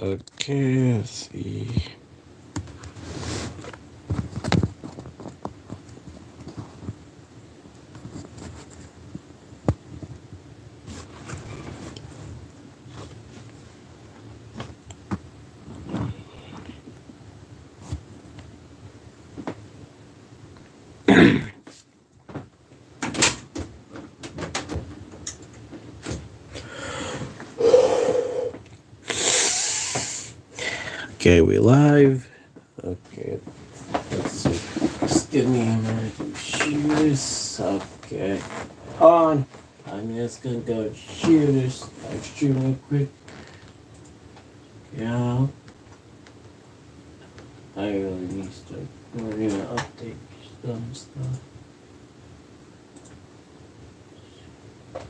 Okay, let's see. Okay, we live. Okay, let's see. Just give me a minute to shoot this. Okay, on. I'm just gonna go shoot this live stream real quick. Yeah, I really need to. We're gonna update some stuff. Okay.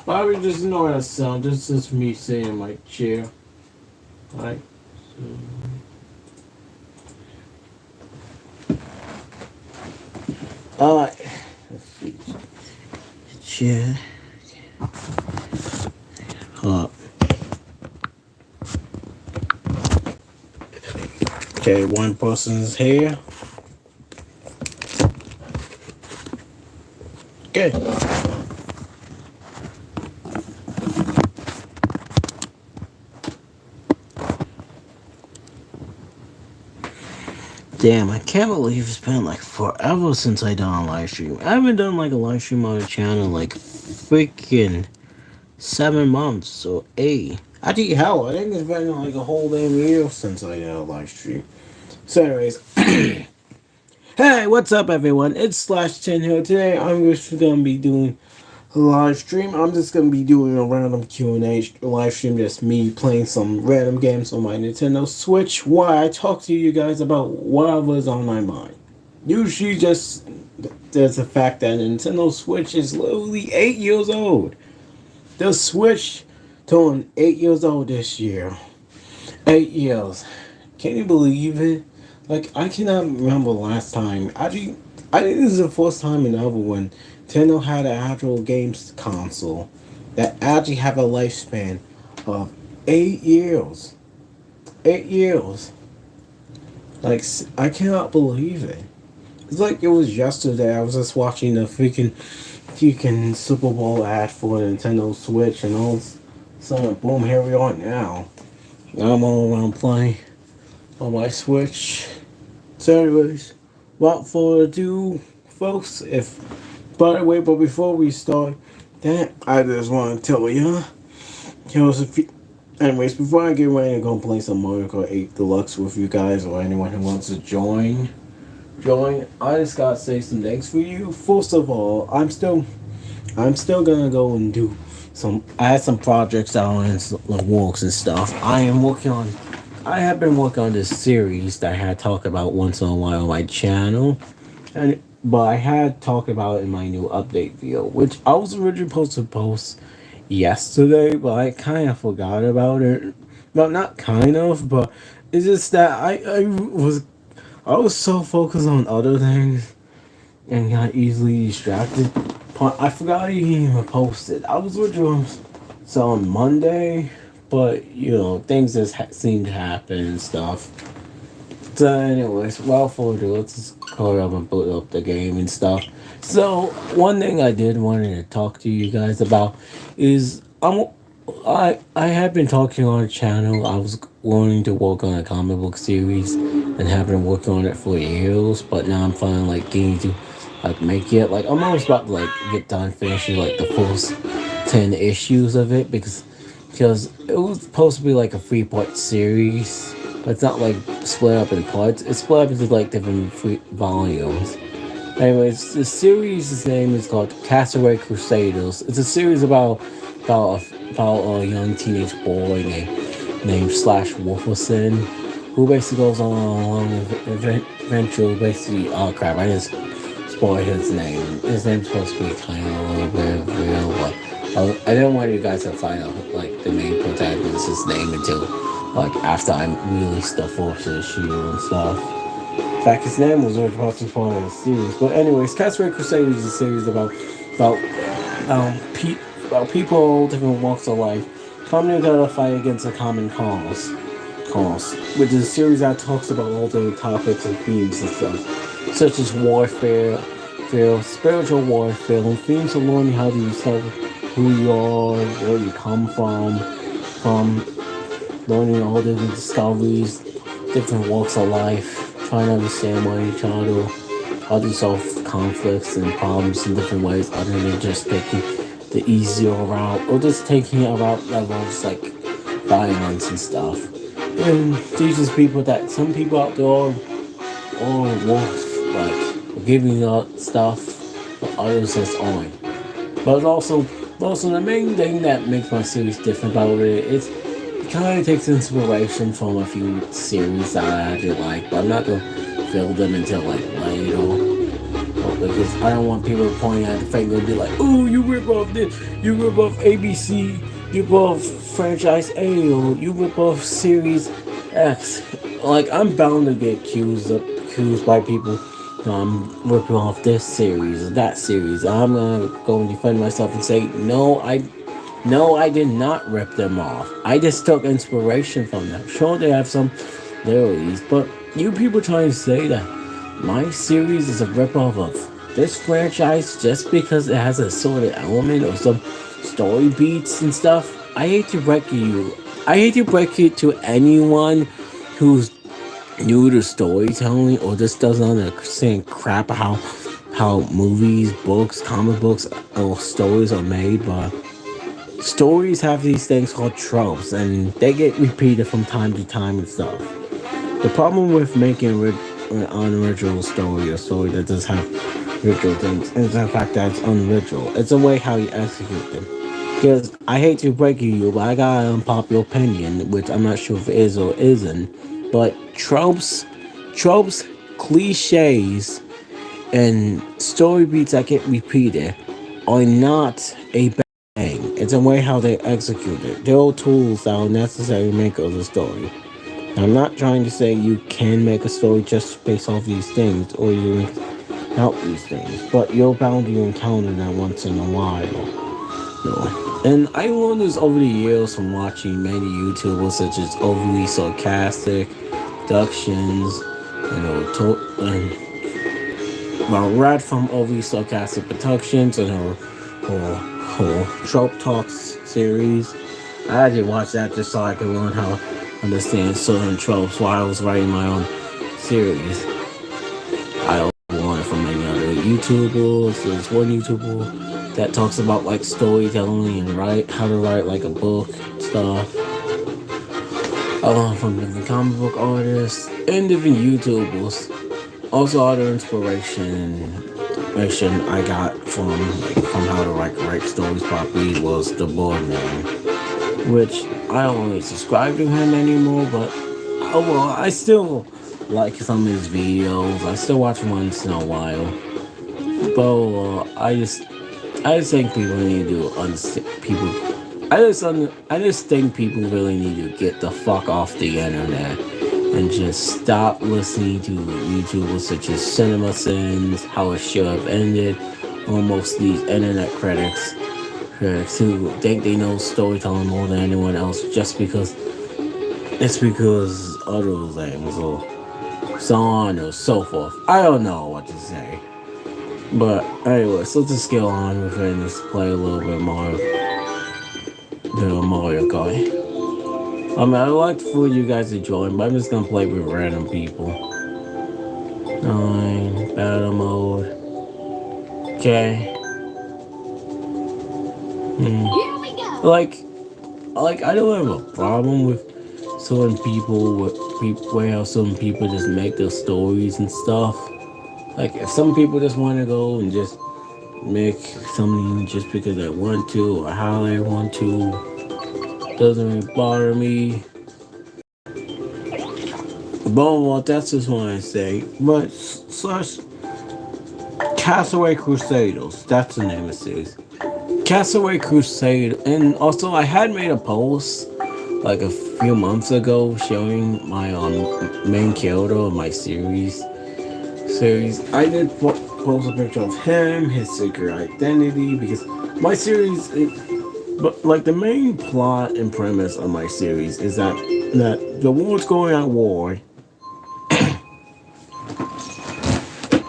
Probably just ignore that sound. This is me sitting in my chair. Right. Alright. Let's see. Chair. Up. Okay, one person's here. Okay. Damn, I can't believe it's been like forever since I done a live stream. I haven't done like a live stream on the channel like freaking 7 months or 8. Actually, hell, I think it's been like a whole damn year since I did a live stream. So, anyways, hey, what's up, everyone? It's Slash 10 here. Today, I'm just gonna be doing live stream. I'm just gonna be doing a random Q&A live stream, just me playing some random games on my Nintendo Switch while I talk to you guys about whatever's on my mind. Usually just there's the fact that Nintendo Switch is literally 8 years old. The Switch turned 8 years old this year. 8 years. Can you believe it? Like, I cannot remember last time. I think this is the first time in ever when Nintendo had an actual games console that actually have a lifespan of 8 years. 8 years. Like, I cannot believe it. It's like it was yesterday. I was just watching the freaking Super Bowl ad for the Nintendo Switch, and all sudden, boom, here we are now. I'm all around playing on my Switch. So, anyways, without further ado, folks, if by the way, but before we start that, I just want to tell you, anyways, before I get ready to go play some Mario Kart 8 Deluxe with you guys, or anyone who wants to join, I just gotta say some thanks for you. First of all, I'm still gonna go and do I had some projects out in the works and stuff. I have been working on this series that I had talked about once in a while on my channel, but I had talked about it in my new update video, which I was originally supposed to post yesterday, but I kind of forgot about it. Well, not kind of, but it's just that I was so focused on other things and got easily distracted. I forgot I even posted. I was originally so on Monday, but things just seem to happen and stuff. So, anyways, without further ado, let's just call up and boot up the game and stuff. So, one thing I did wanted to talk to you guys about is I have been talking on a channel. I was wanting to work on a comic book series and have been working on it for years, but now I'm finally like getting to like make it. Like I'm almost about to like get done finishing like the first 10 issues of it because it was supposed to be like a 3-part series, but it's not like split up in parts. It's split up into like different volumes. Anyways, the series' name is called Castaway Crusaders. It's a series about a young teenage boy named Slash Wolferson, who basically goes on a long adventure. Basically, oh crap! I just spoiled his name. His name's supposed to be kind of a little bit real, but I didn't want you guys to find out like the main protagonist's name until like after I released the Forces issue and stuff. In fact, his name was already supposed to be part of the series. But anyways, Castaway Crusaders is a series about about people of all different walks of life coming together to fight against a common cause, which is a series that talks about all the topics and themes and stuff, such as warfare, spiritual warfare, and themes of learning how to discover who you are, where you come from learning all different discoveries, different walks of life, trying to understand one each other, how to solve conflicts and problems in different ways other than just taking the easier route or just taking a route that involves like violence and stuff. And teaches people that some people out there are worth like giving up stuff, but others just aren't. But also the main thing that makes my series different about it is it kind of takes inspiration from a few series that I actually like, but I'm not gonna fill them until like later. Because I don't want people pointing at the finger and be like, "Oh, you rip off this, you rip off ABC, you rip off franchise A, or you rip off series X." Like I'm bound to get accused by people. Ripping off this series or that series. I'm gonna go and defend myself and say, no, I did not rip them off. I just took inspiration from them. Sure, they have some theories, but you people trying to say that my series is a ripoff of this franchise just because it has a sort of element or some story beats and stuff. I hate to break you. I hate to break it to anyone who's new to storytelling or just doesn't understand crap how movies, books, comic books, or stories are made, but stories have these things called tropes, and they get repeated from time to time and stuff. The problem with making an unoriginal story, a story that does have ritual things, is the fact that it's unoriginal. It's a way how you execute them. Because I hate to break you, but I got an unpopular opinion, which I'm not sure if it is or isn't. But tropes, cliches, and story beats that get repeated are not a bad thing. It's a way how they execute it. They're all tools that are necessary to make a story. I'm not trying to say you can make a story just based off these things or you out these things, but you're bound to encounter that once in a while. No. And I learned this over the years from watching many YouTubers such as Overly Sarcastic, Productions, and Red from Overly Sarcastic Productions and her Trope Talks series. I actually watched that just so I could learn how to understand certain tropes while I was writing my own series. I also learned it from many other YouTubers. There's one YouTuber that talks about like storytelling and how to write like a book stuff. I learned from different comic book artists and different YouTubers. Also, other inspiration I got from how to write stories properly was the Boardman, which I don't really subscribe to him anymore, but I still like some of his videos. I still watch him once in a while, but I just think people need to understand people. I just think people really need to get the fuck off the internet and just stop listening to YouTubers such as Cinema Sins, How It Should Have Ended, or most of these internet critics who think they know storytelling more than anyone else just because other things or so on or so forth. I don't know what to say. But anyway, so let's just go on with it and just play a little bit more of the Mario Kart. I'd like for you guys to join, but I'm just gonna play with random people. 9, battle mode. Okay. Here we go. Like I don't have a problem with certain people, where how some people just make their stories and stuff. Like if some people just want to go and just make something just because they want to or how they want to, doesn't really bother me. But well, that's just what I say. But slash Castaway Crusaders, that's the name of the series. Castaway Crusade, and also I had made a post like a few months ago showing my main character of my series. I did post a picture of him, his secret identity, because my series, but like the main plot and premise of my series is that the world's going at war.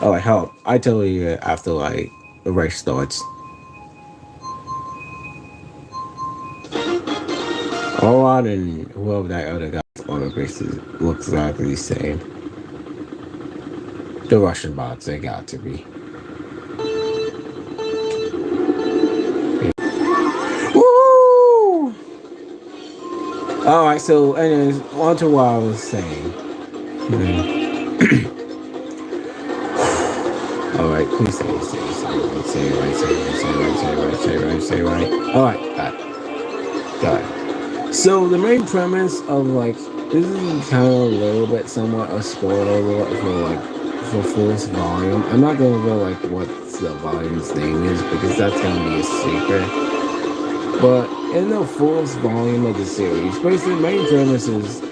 Oh, I hope I tell you after like the race starts. Orlon and whoever that other guy on the bases looks exactly the same. The Russian bots, they got to be. Woo! Alright, so anyways, on to what I was saying. Alright, please say right. Alright, got it. So the main premise of like this is kind of a little bit somewhat a spoiler for like for first volume. I'm not gonna go like what the volume's name is because that's gonna be a secret. But in the first volume of the series, basically the main premise is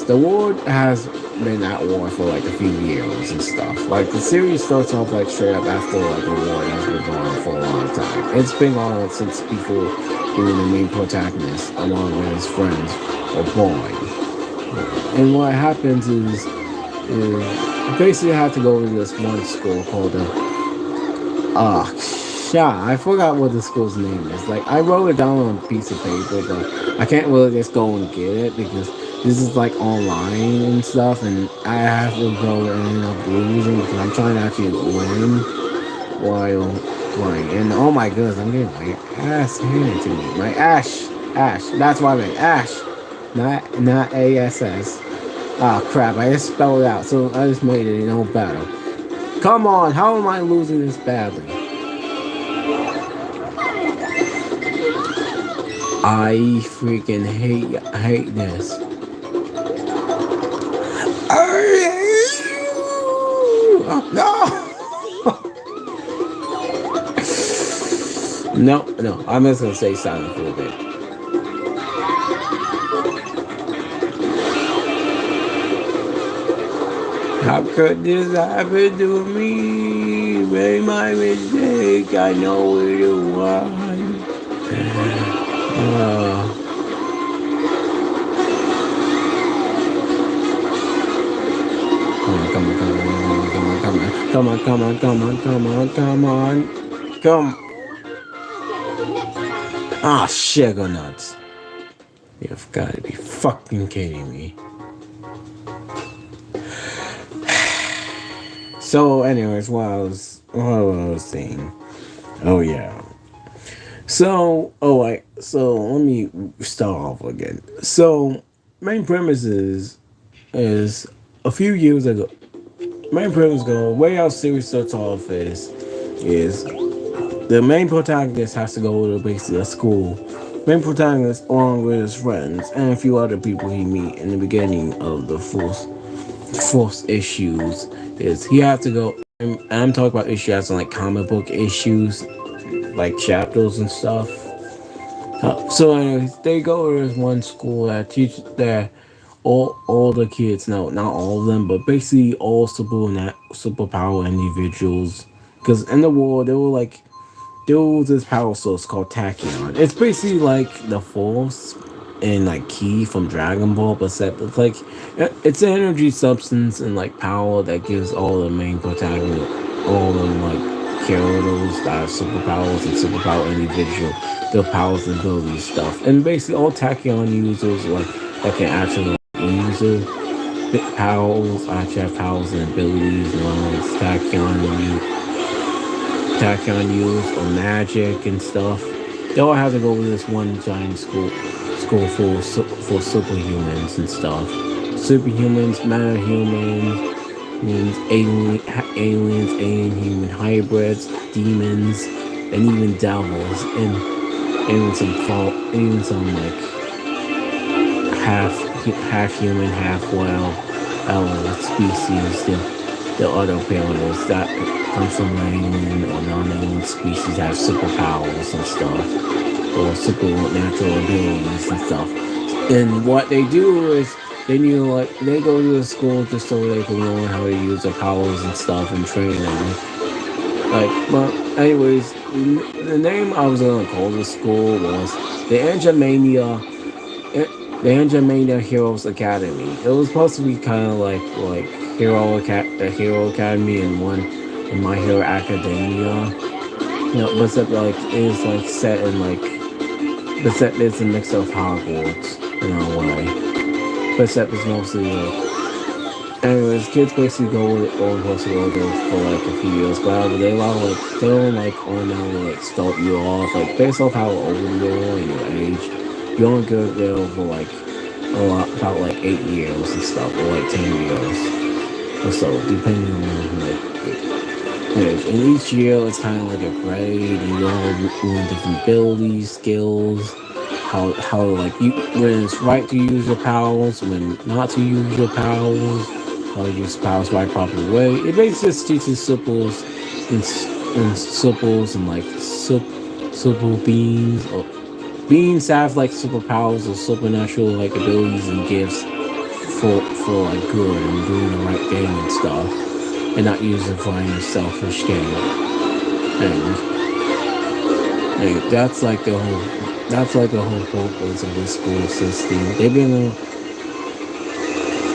the world has been at war for like a few years and stuff. Like the series starts off like straight up after like a war that's been going on for a long time. It's been going on since before even the main protagonist, along with his friends, were born. And what happens is basically I have to go to this one school called the I forgot what the school's name is. Like I wrote it down on a piece of paper, but I can't really just go and get it because this is like online and stuff, and I have to go and end up losing because I'm trying to actually win while playing. And oh my goodness, I'm getting my ass handed to me. My Ash. That's what I meant. Ash. Not ASS. Oh crap, I just spelled it out, so I just made it better. Come on, how am I losing this badly? I freaking hate this. No. No, I'm just gonna say silent for a bit. How could this happen to me? Made my mistake. I know it was. Come on. Ah, sugar nuts. You've got to be fucking kidding me. So, anyways, what I was saying. Oh yeah. So let me start off again. So, main premise is a few years ago. Main premise go way how series starts off is the main protagonist has to go to basically a school. Main protagonist along with his friends and a few other people he meet in the beginning of the first issues is he has to go. And I'm talking about issues as in like comic book issues, like chapters and stuff. So anyways, they go to this one school that teaches that all the kids, no, not all of them, but basically all superpower individuals. Because in the world, there was this power source called Tachyon. It's basically like the Force and like Ki from Dragon Ball, but it's like it's an energy substance and like power that gives all the main protagonists, all the like characters that have superpowers and superpower individual, their powers and abilities stuff. And basically all Tachyon users like that can actually use it. Powers actually have powers and abilities, it's Tachyon use or magic and stuff. They all have to go with this one giant school for superhumans and stuff. Superhumans, metahumans, aliens, alien human hybrids, demons, and even devils, and even some like half half human, half wild element species. The other pillars that come from alien or non-alien species have superpowers and stuff, or supernatural abilities and stuff. And what they do is they go to the school just so they can learn how to use their powers and stuff and train them. But anyways, the name I was gonna call the school was the the Angelmania Heroes Academy. It was supposed to be kind of like a Hero Academy and one in My Hero Academia. But except like it's like set in like the set is a mix of Hogwarts in a way. But except it's mostly anyways, kids basically go with it or supposed to go there for like a few years, but they allow like they don't like automatically like start you off like based off how old you are and your age. You only go there for like a lot about like 8 years and stuff or like 10 years or so, depending on like age. And each year it's kind of like a grade, and you all learn different abilities, skills, how like you when it's right to use your powers, when not to use your powers, how to use powers right proper way. It basically just teaches and supples and like supple beings or beings have like superpowers or supernatural like abilities and gifts for like good and doing the right thing and stuff, and not using for any selfish gain. And that's like the whole purpose of the school system. They've been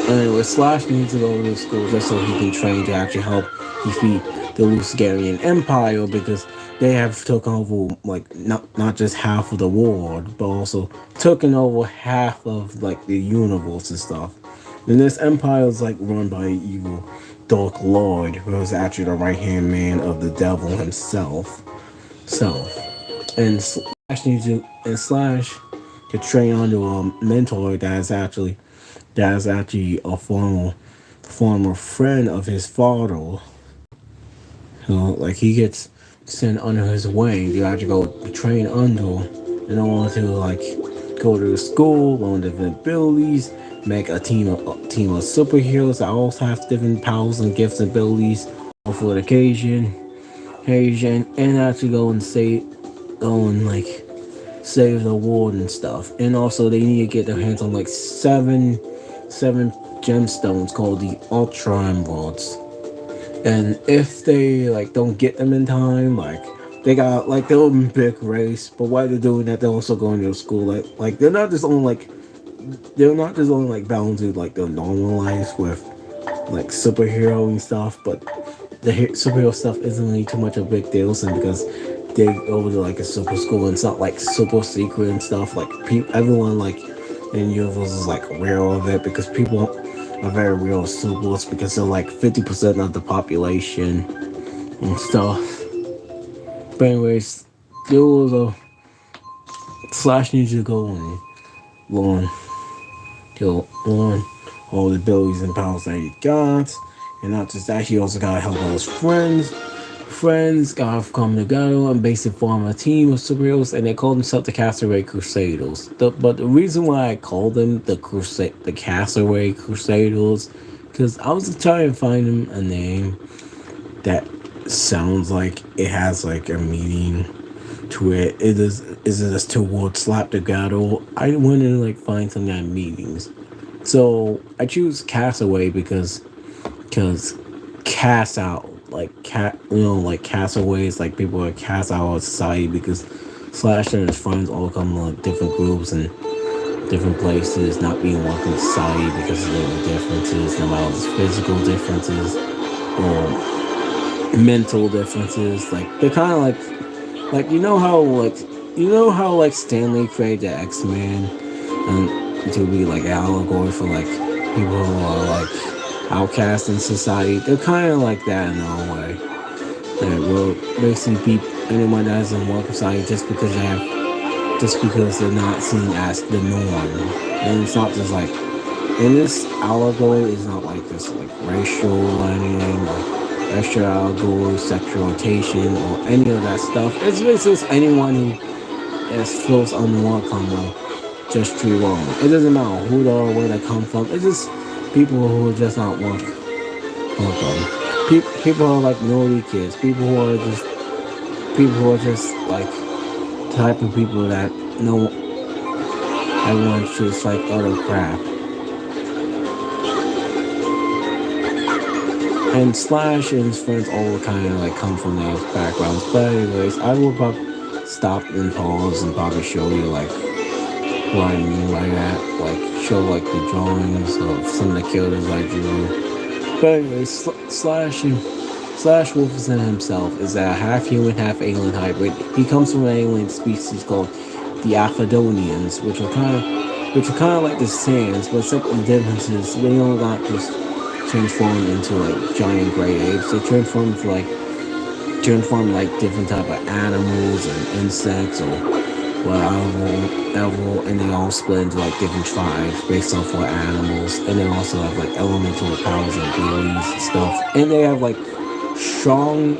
anyway, Slash needs to go to the school just so he can train to actually help defeat the Luciferian Empire, because they have taken over like not just half of the world, but also taken over half of like the universe and stuff. And this empire is like run by an evil Dark Lord, who is actually the right hand man of the devil himself. So, and Slash to train under a mentor that is actually a former friend of his father. Like he gets sent under his wing. You have to go train under in order to like go to the school, learn different abilities, make a team of superheroes that all have different powers and gifts and abilities for the occasion, and actually go and like save the world and stuff. And also they need to get their hands on like seven gemstones called the Ultra Emeralds. And if they like don't get them in time, like they got like their own big race. But while they're doing that, they're also going to school. Like they're not just only like bound to like their normal life with like superhero and stuff, but the superhero stuff isn't really too much of a big deal, and because they go to like a super school and it's not like super secret and stuff. Like everyone like in universe is like aware of it, because people are very real with supers, because they're like 50% of the population and stuff. But anyways, there was a Slash needs to go and learn learn all the abilities and powers that he got. And not just that, he also gotta help all his friends. Friends gotta come together and basically form a team of superheroes, and they call themselves the Castaway Crusaders. But the reason why I call them the Castaway Crusaders, because I was trying to find them a name that sounds like it has like a meaning to it. Is it just two words slapped together? I wanted to like find some kind of meanings. So I choose Castaway because cast out like castaways, like people are cast out of society, because Slash and his friends all come from like different groups and different places, not being welcome in society because of their differences, no matter it's physical differences or mental differences. Like they're kind of like you know how like Stanley created the X-Men and to be like an allegory for like people who are like outcast in society. They're kind of like that in their own way. That will basically beat anyone that isn't welcome society just because they're not seen as the norm. And it's not just like in this allegory, it's not like this like racial or anything. Like extra sexual rotation, or any of that stuff. It's just anyone who feels unwelcome or just treat wrong. It doesn't matter who they are, where they come from. It's just people who are just not welcome. People who are like naughty kids. People who are just like type of people that no everyone treats like utter crap. And Slash and his friends all kind of like come from those backgrounds. But anyways, I will probably stop and pause and probably show you like what I mean by that. Like show like the drawings of some of the characters I drew. But anyways, Slash Wolfenstein himself is a half human, half alien hybrid. He comes from an alien species called the Aphodonians, which are kind of like the Saiyans, but except the difference is they don't got just transform into like giant gray apes. They transform like different type of animals and insects or whatever, and they all split into like different tribes based off what animals, and they also have like elemental powers and abilities and stuff, and they have like strong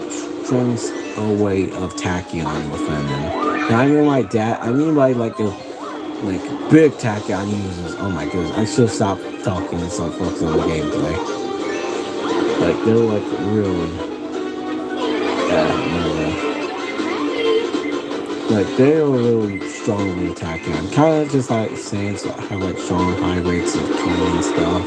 way of tachyon within them. Now I mean by that, I mean by like the like big tachyon users. Oh my goodness, I should stop talking and start focusing on the gameplay. Like they're like really, like they are really strongly attacking. Kind of just like Saints have like strong high rates of kill and stuff.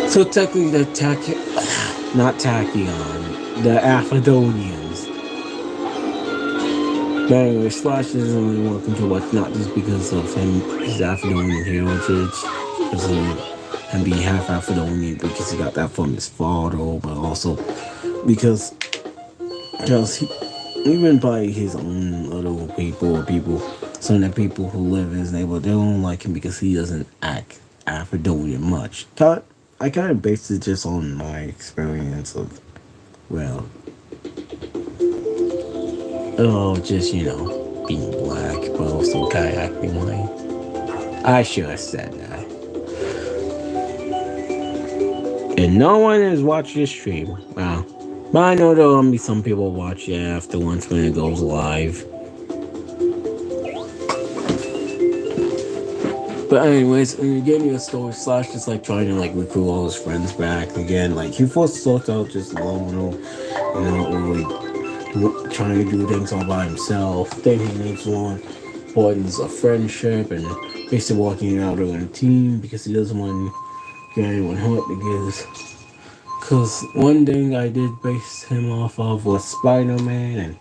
So technically they're not Tachyon, the Aphodonians. But anyway, Slash isn't really welcome to watch, not just because of his Aphodonian heritage, because him being half Aphodonian, because he got that from his father, but also because even by his own little people, some of the people who live in his neighborhood, they don't like him because he doesn't act Aphodonian much. I kind of based it just on my experience of, well, just, being black, but also kind of acting white. I should have said that. And no one has watched this stream. Wow. But I know there'll be some people watch it after once when it goes live. But anyways, in the beginning of the story, Slash just like trying to like recruit all his friends back again. Like he first starts out just alone, really trying to do things all by himself. Then he makes one importance of friendship and basically walking out on a team because he doesn't want to get anyone hurt. Because one thing I did base him off of was Spider-Man, and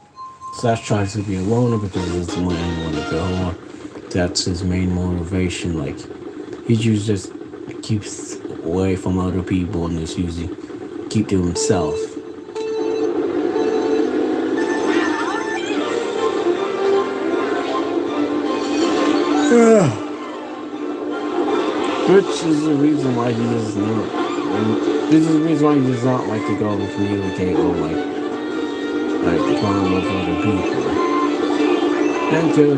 Slash tries to be a loner because he doesn't want anyone to go on. That's his main motivation. Like he usually just keeps away from other people and just usually keep to himself. Which is the reason why he does not. This is the reason why he does not like to go and communicate or like bond with other people. Until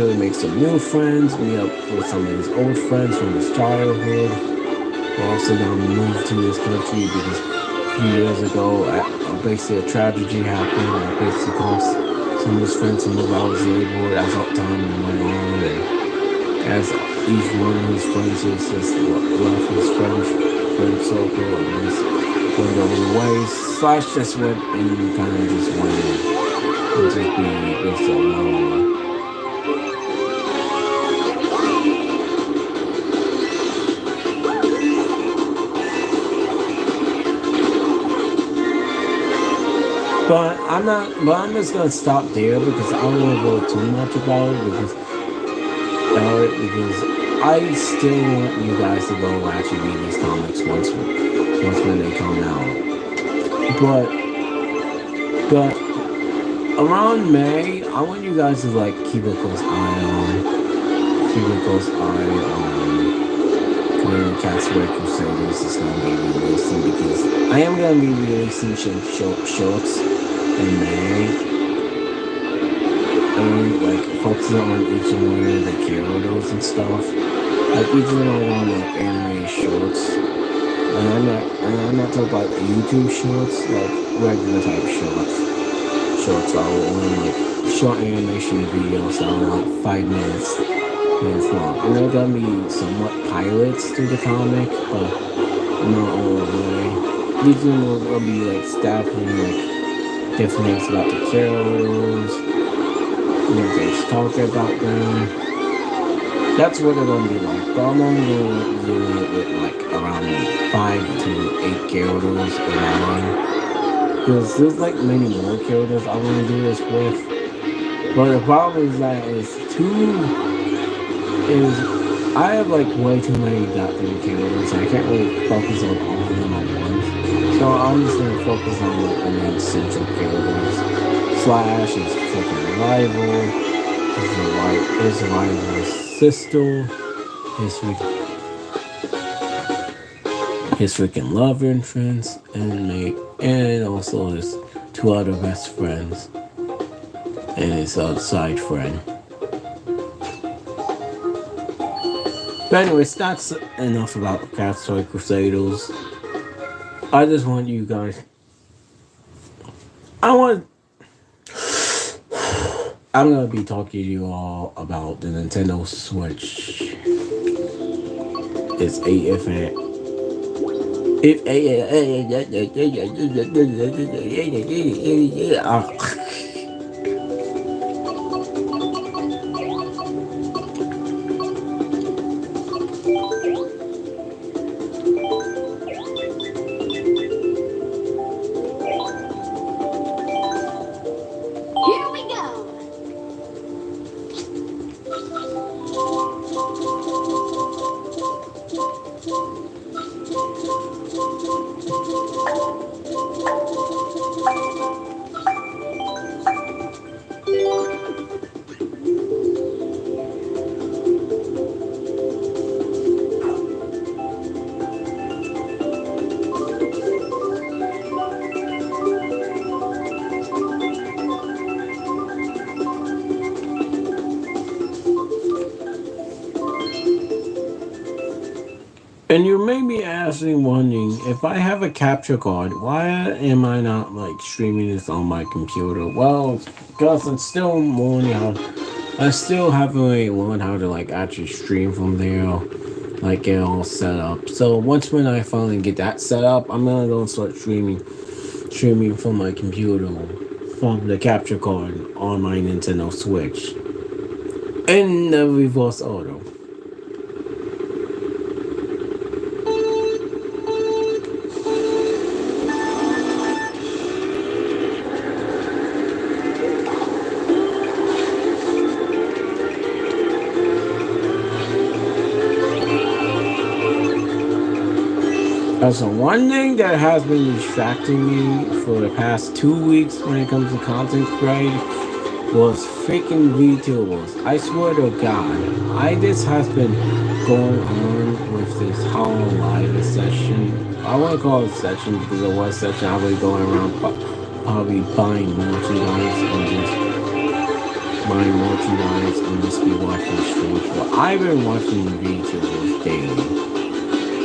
he makes some new friends, meet up with some of his old friends from his childhood. We're also gonna move to this country because a few years ago, basically a tragedy happened that basically caused some of his friends to move out of his neighborhood as time went on, and as each one of his friends just left his friend circle and just went their own ways. Slash just went and kind of just went and just be just alone. But I'm just gonna stop there because I don't want to go too much about it because I still want you guys to go actually read these comics once when they come out. But around May, I want you guys to like keep a close eye on Castaway Crusaders is gonna be releasing because I am gonna be releasing some shorts in May. and like focusing on each one of the characters and stuff. Like each of them are on like anime shorts. And I'm not talking about YouTube shorts, like regular type shorts. Shorts are on like short animation videos that are like 5 minutes long. And they're gonna be somewhat pilots to the comic, but not all the way. These will be like staffing like different things about the characters, they talk about them. That's what they're gonna be like. But I'm only gonna do it with like around 5 to 8 characters around. Because there's like many more characters I want to do this with. But the problem is that I have like way too many goddamn characters. I can't really focus on all of them at once. So I'm just gonna focus on like the main central characters. Slash is freaking rival. His rival's sister. His freaking love interest and mate, and also his 2 other best friends and his side friend. But anyways, that's enough about Castaway Crusaders. I just want you guys. I'm gonna be talking to you all about the Nintendo Switch. It's Here we go. And you may be asking, wondering if I have a capture card, why am I not like streaming this on my computer? Well, because I'm still learning how. I still haven't really learned how to like actually stream from there, like get it all set up. So once when I finally get that set up, I'm gonna go and start streaming from my computer, from the capture card on my Nintendo Switch, in the reverse order. So one thing that has been distracting me for the past 2 weeks when it comes to content creation was freaking VTubers. I swear to God, this has been going on with this Hollow Live session. I want to call it a session because it was a session. I was going around probably buying merchandise and just be watching streams. But I've been watching VTubers daily.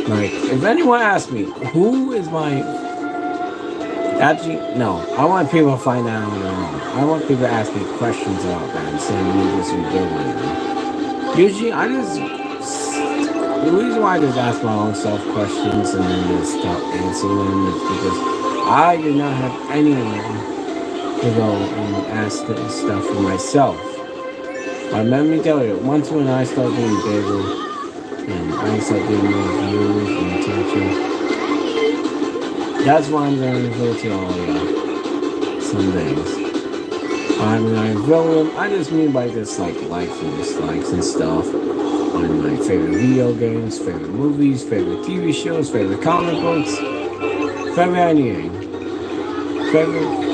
Like, if anyone asks me, who is my... Actually, no. I want people to find out on their own. I want people to ask me questions about that instead of me just revealing them. Usually, the reason why I just ask my own self questions and then just stop answering them is because I did not have anyone to go and ask this stuff for myself. But let me tell you, once when I start getting bigger, and I start getting more views and attention, that's why I'm going to reveal to all y'all some things. I mean, I reveal them, I just mean by just like likes and dislikes and stuff on my favorite video games, favorite movies, favorite TV shows, favorite comic books, favorite anything. Favorite.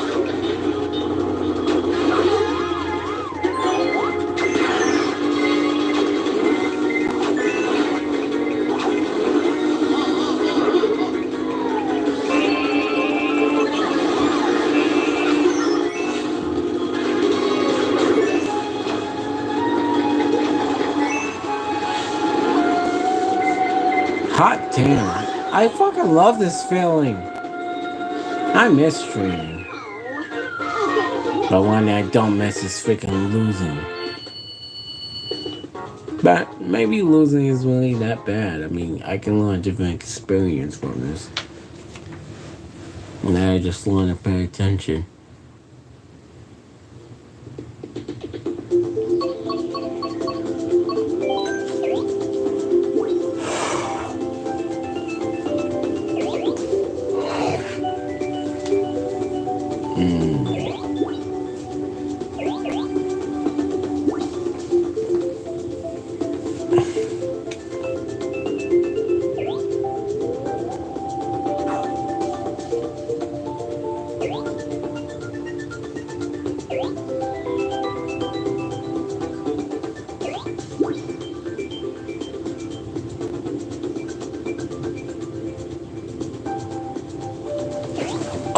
Hot damn. I fucking love this feeling. I miss streaming. But one thing I don't miss is freaking losing. But maybe losing is really that bad. I mean, I can learn a different experience from this. And I just learn to pay attention.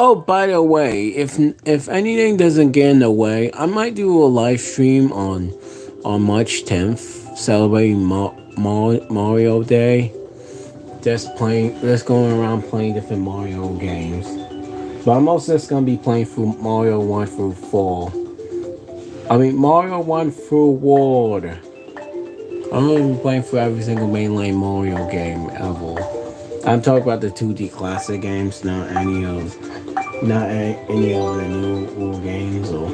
Oh, by the way, if anything doesn't get in the way, I might do a live stream on March 10th, celebrating Mario Day. Just going around playing different Mario games. But I'm also just gonna be playing through Mario 1 through 4. I mean Mario 1 through World. I'm gonna be playing through every single mainline Mario game ever. I'm talking about the 2D classic games, not any of the new games or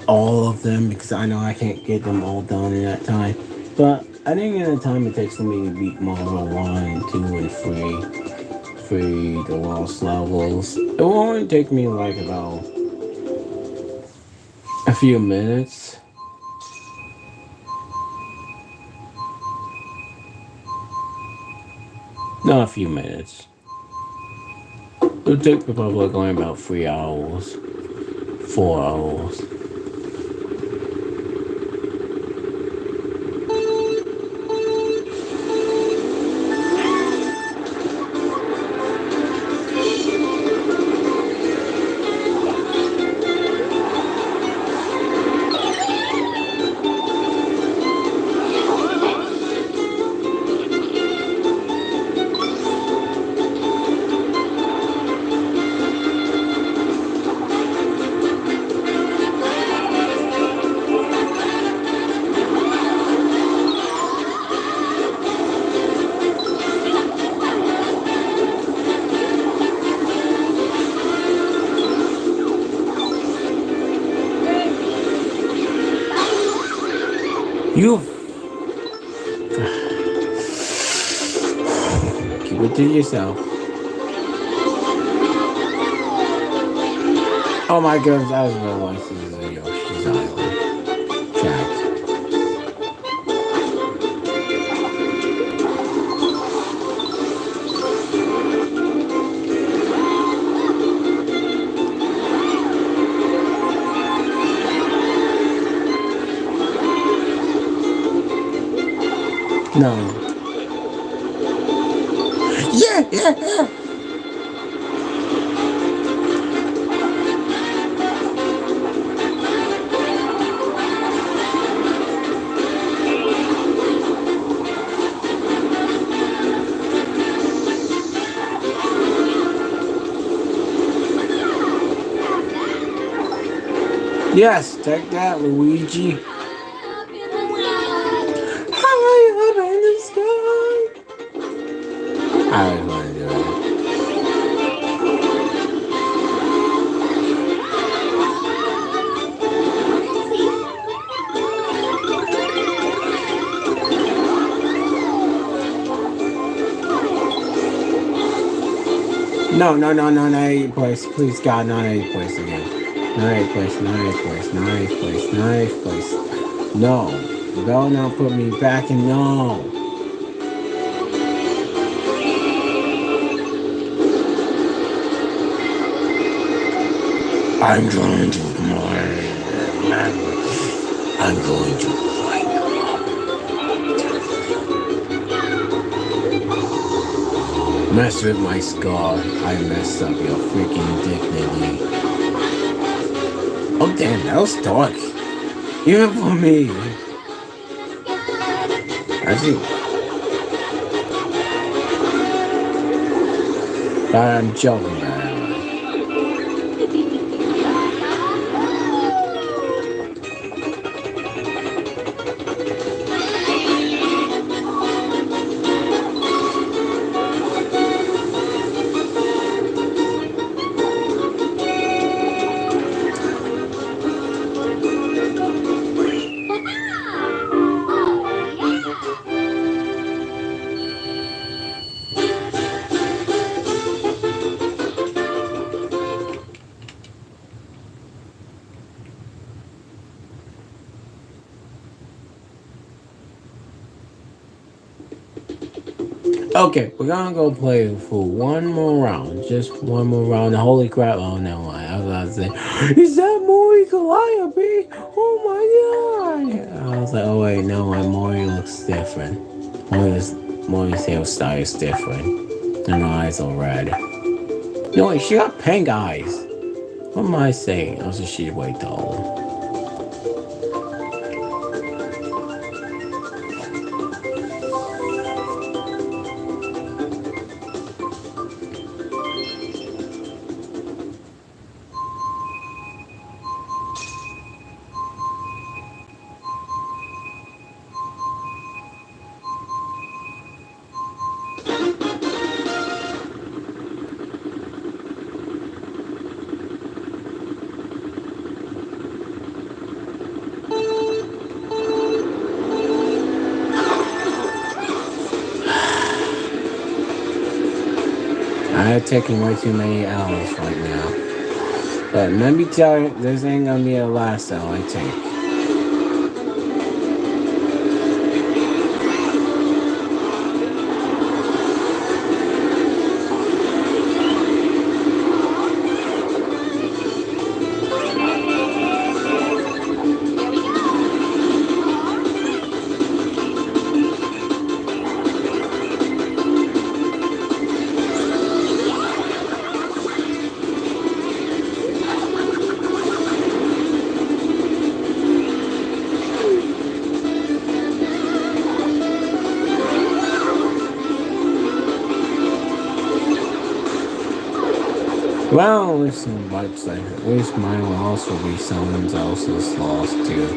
all of them, because I know I can't get them all done in that time. But I think in the time it takes for me to beat Mario 1, 2, and 3, the lost levels, it will only take me like about a few minutes. Not a few minutes. It'll take me probably going about 3 hours, 4 hours. You keep it to yourself. Oh my goodness, I was realizing this is a Yoshi's Island. Chat. No. Yeah. Yes, take that, Luigi. High up in the sky. I always want to do that. No, not 8th place. Please, God, not 8th place again. Not 8th place, not 8th place, not 8th place, not 8th place. No. Don't now put me back in. No. I'm going to I'm going to climb up. Mess with my scar. I messed up your freaking dignity. Oh damn, that was dark. Even for me. Actually, But I'm joking, by the way. Okay, we're gonna go play for one more round. Just one more round. Holy crap. Oh, no. I was about to say, is that Mori Calliope? Oh my god. I was like, oh, wait, no, my Mori looks different. Mori's hairstyle is different. And her eyes are red. No, wait, she got pink eyes. What am I saying? Also, she's way taller. I'm taking way too many L's right now. But let me tell you, this ain't gonna be the last L I take. Well, at least some bites like at least mine will also be someone else's loss too.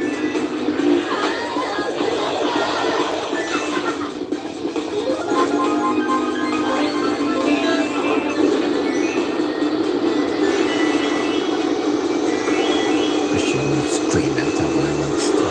I should scream at that one stop.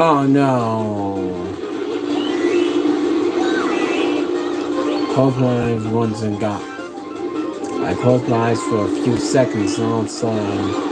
Oh no! Closed my eyes once and got. I closed my eyes for a few seconds and all of a sudden.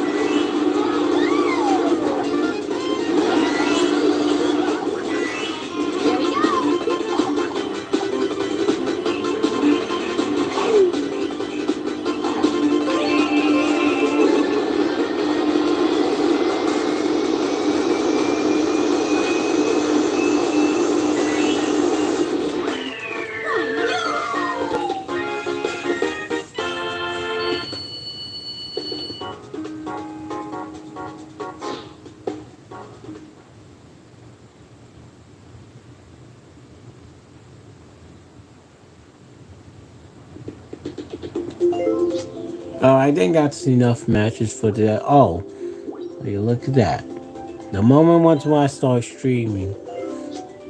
Oh, I think that's enough matches for today. Oh, hey, look at that. The moment once when I start streaming.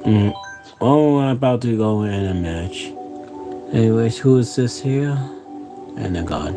Mm. Oh, I'm about to go in a match. Anyways, who is this here? And a god.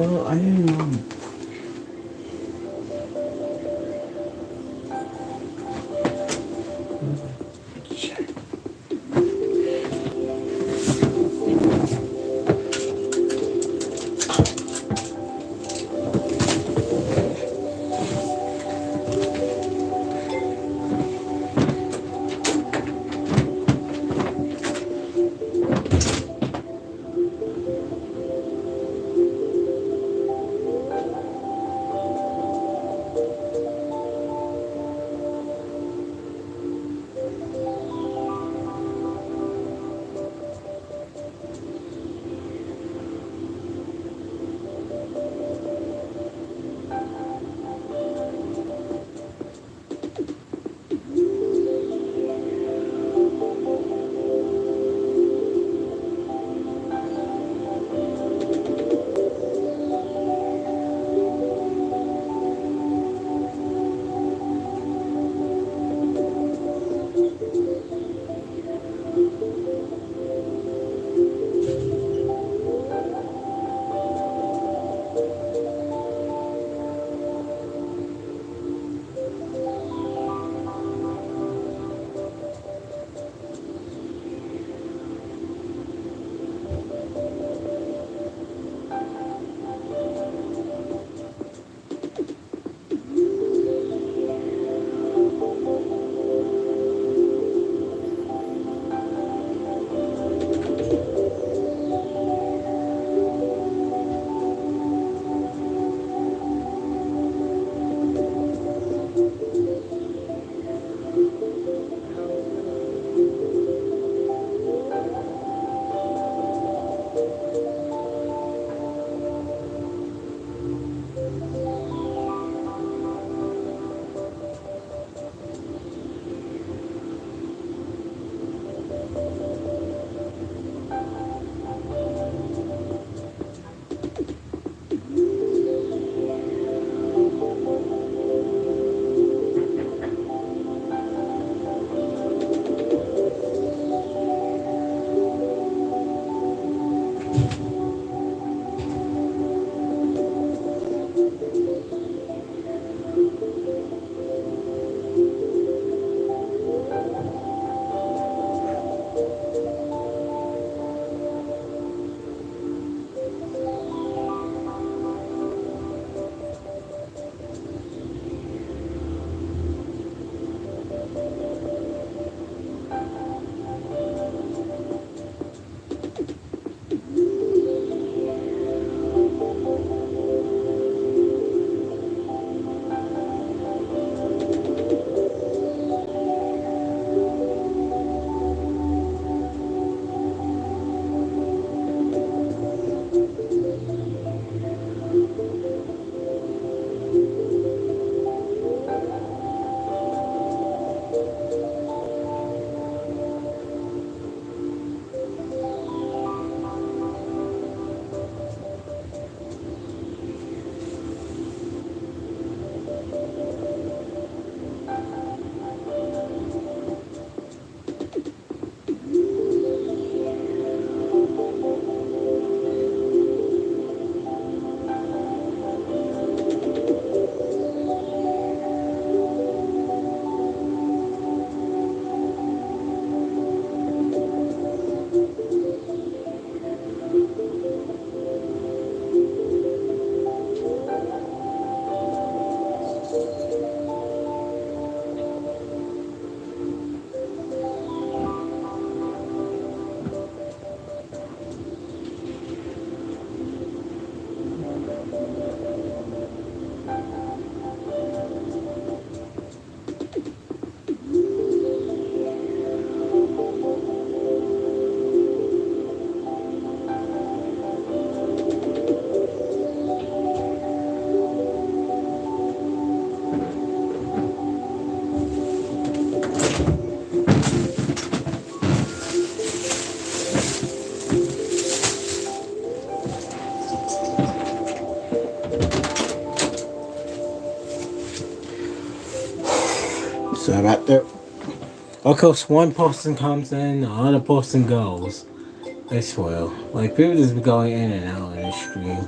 Well, I didn't know. So about there. Of course, one person comes in, the other person goes. I swear. Like, people just be going in and out in the stream.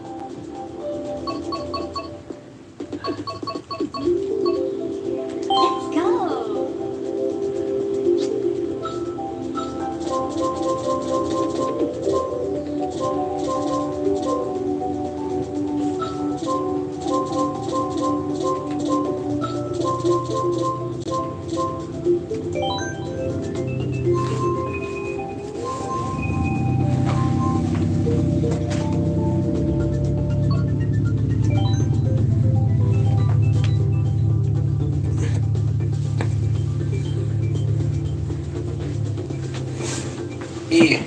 Yeah.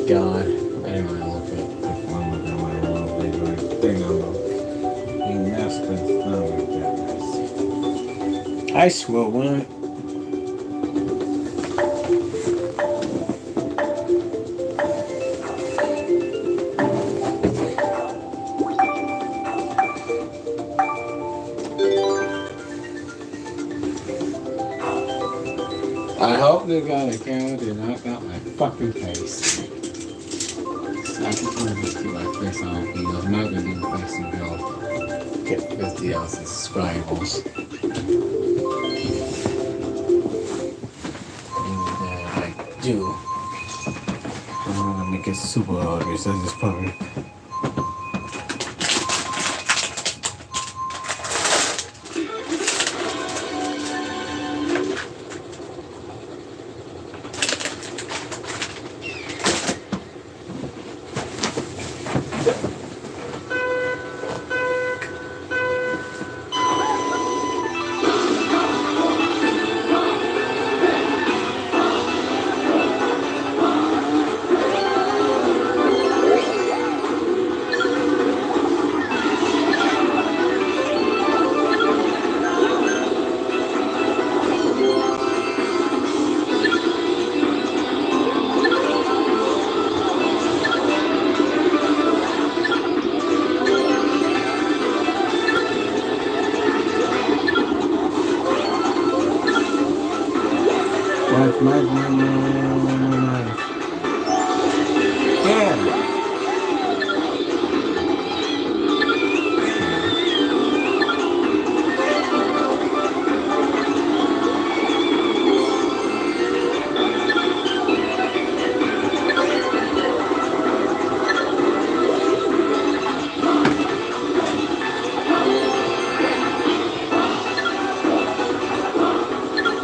God. Anyway, look at if I'm looking at my little big like thing on the mess, but it's not like that mess. I swear, when I hope the guy that camera did not got my fucking face. I just want to do my face on video. I'm not gonna do the face video. Get 50,000 subscribers. And I do. I'm gonna make it super ugly, so just probably. Damn!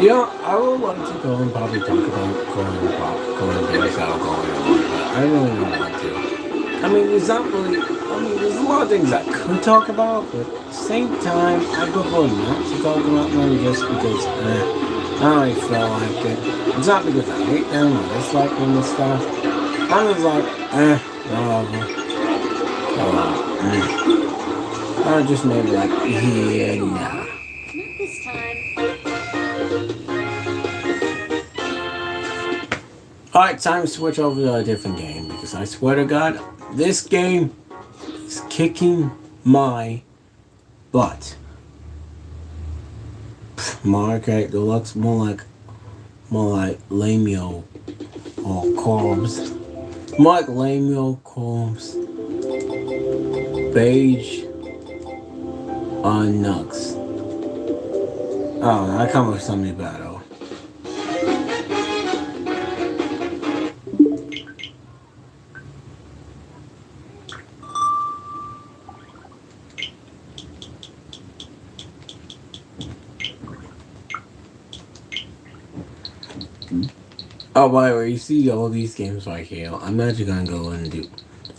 You know, I would want to go and probably talk about going things out going on, but I really don't want to. I mean, there's not really. I mean, there's a lot of things I could talk about, but at the same time, I prefer not to talk about them just because I don't really feel like it. It's not because I hate them or dislike them and stuff. I'm just like, whatever. I just maybe like, yeah, nah. Not this time. Alright, time to switch over to a different game because I swear to God, this game is kicking my butt. Mario Kart Deluxe, more like Lameo or Corbs. More like Lameo, Corbs, Beige, Nux. Oh, I come up with something better. Oh, by the way, you see all these games right here. I'm actually gonna go and do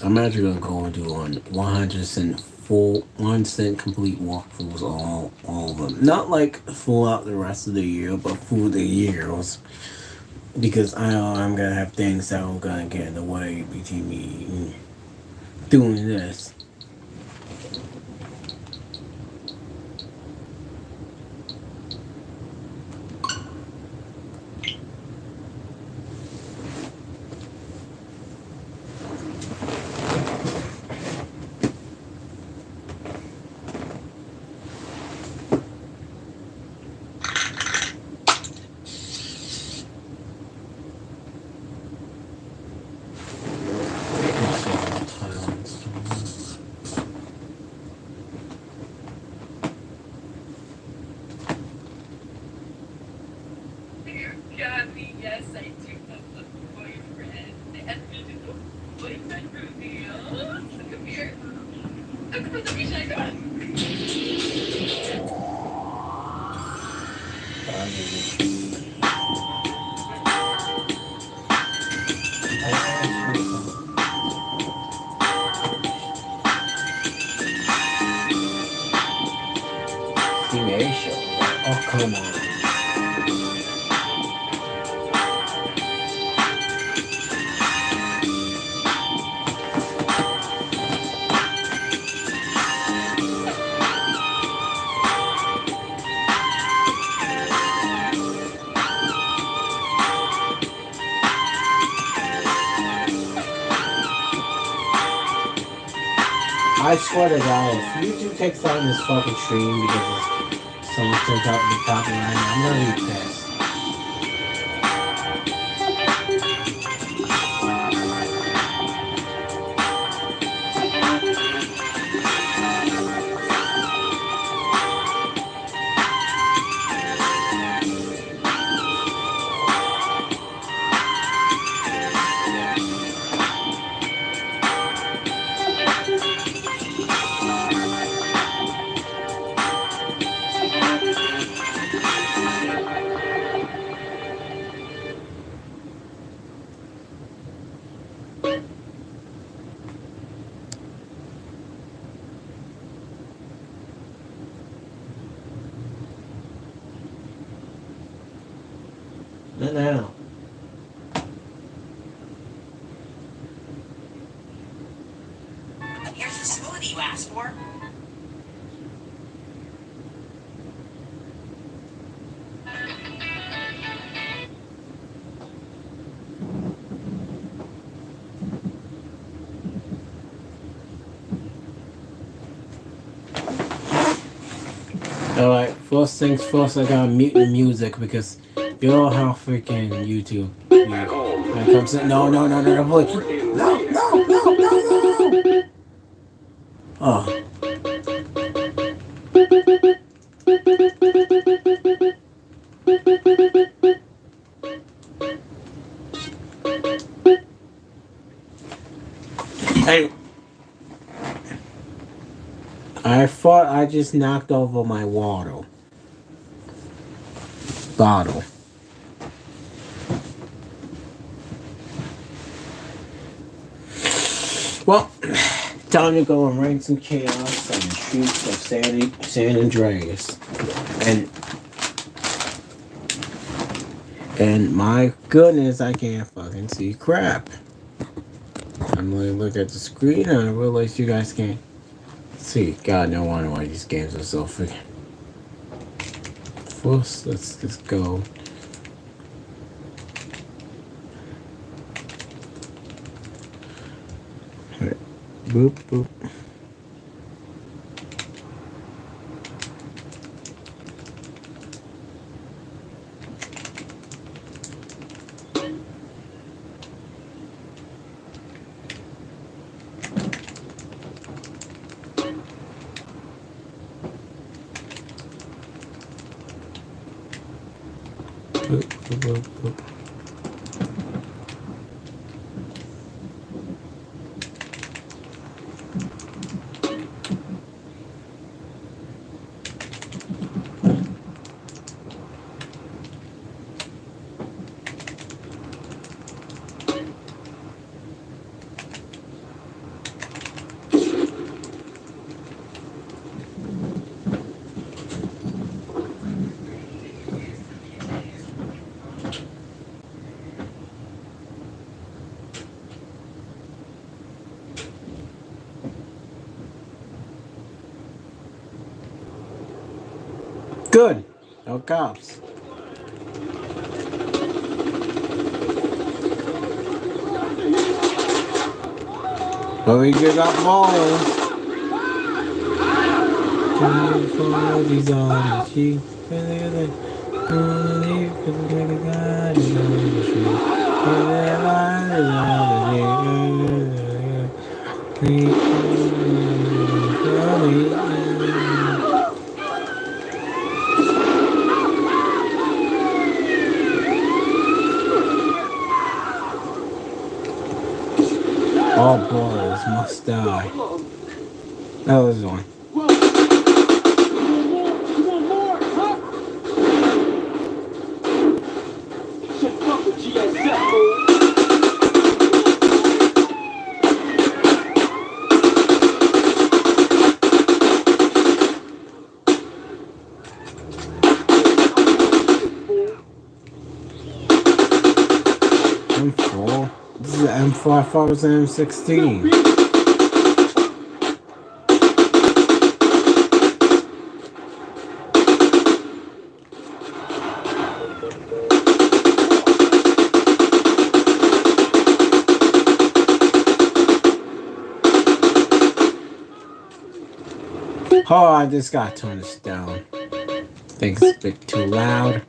on 100% full 100% complete walkthroughs all of them. Not like full out the rest of the year, but full the years. Because I know I'm gonna have things that are gonna get in the way between me doing this. Yes, I do have a boyfriend. And boyfriend reveals. Come here. Come for the reason I got. I swear to God, if YouTube takes down this fucking stream because someone sent out the copyright, I'm gonna be pissed. No. Here's the smoothie you asked for. Alright, first things first, I gotta mute the music because you know how freaking YouTube. When it comes to. No, please. No. Oh. Hey. I thought I just knocked over my water bottle. Well, time to go and rain some chaos on the streets of San Andreas. And my goodness, I can't fucking see crap. I'm gonna look at the screen and I realize you guys can't see. God, no wonder why these games are so freaking. First, let's just go. Right. Boop, boop. Boop, boop, boop, boop. Good. No cops. But we just got balls. These on the cheek. All boys must die. That was one. M4. This is an M4. I thought it was an M16. Oh, I just gotta turn this down. Think it's a bit too loud.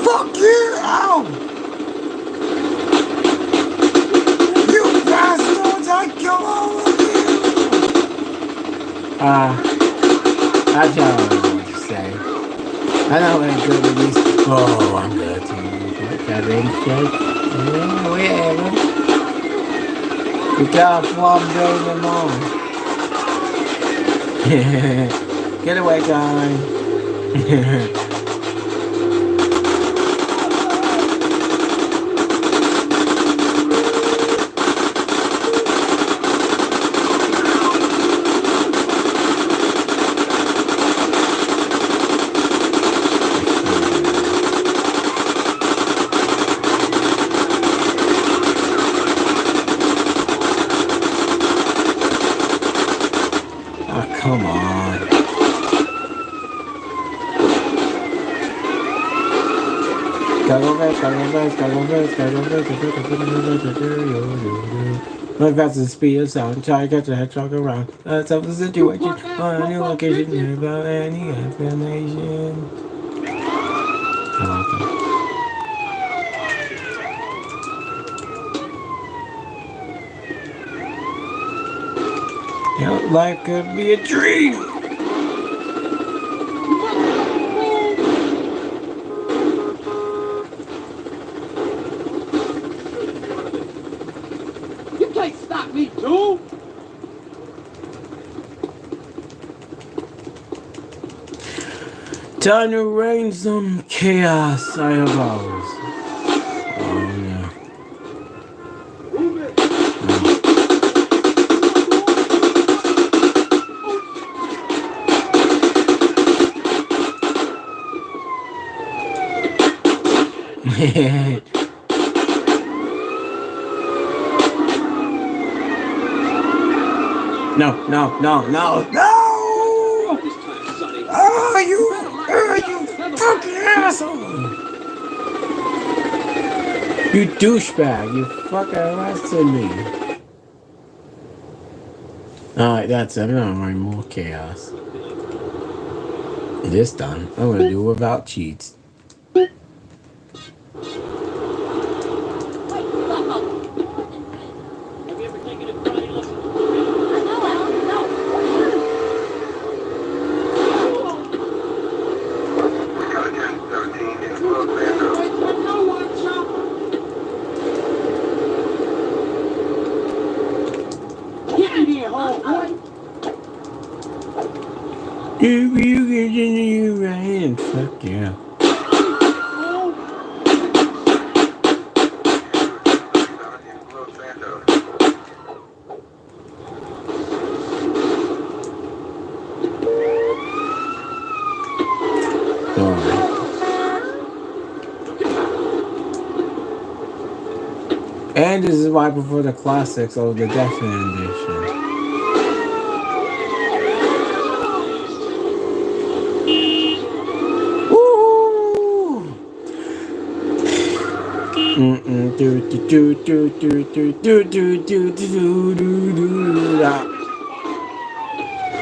Fuck you! Ow! You bastards! I kill all of you! That's all I want to say. I know I'm good with these. Oh, I'm good too. Goddamn shit. Yeah, whatever. We got a flop during them all. Get away, guy. Oh, come on. Look past the speed of sound, try to catch a hedgehog around. Let's have the situation on a new location without any explanation. I like that. You know, life could be a dream. You can't stop me, dude! Time to rain some chaos, I suppose. Oh no. No, no, no, no, no! You fucking asshole! You douchebag, you fucking arrested me. Alright, that's it. I'm gonna run more chaos. This done. I'm gonna do it without cheats. If you continue right, fuck yeah. And this is why I prefer the classics over the Definite Edition.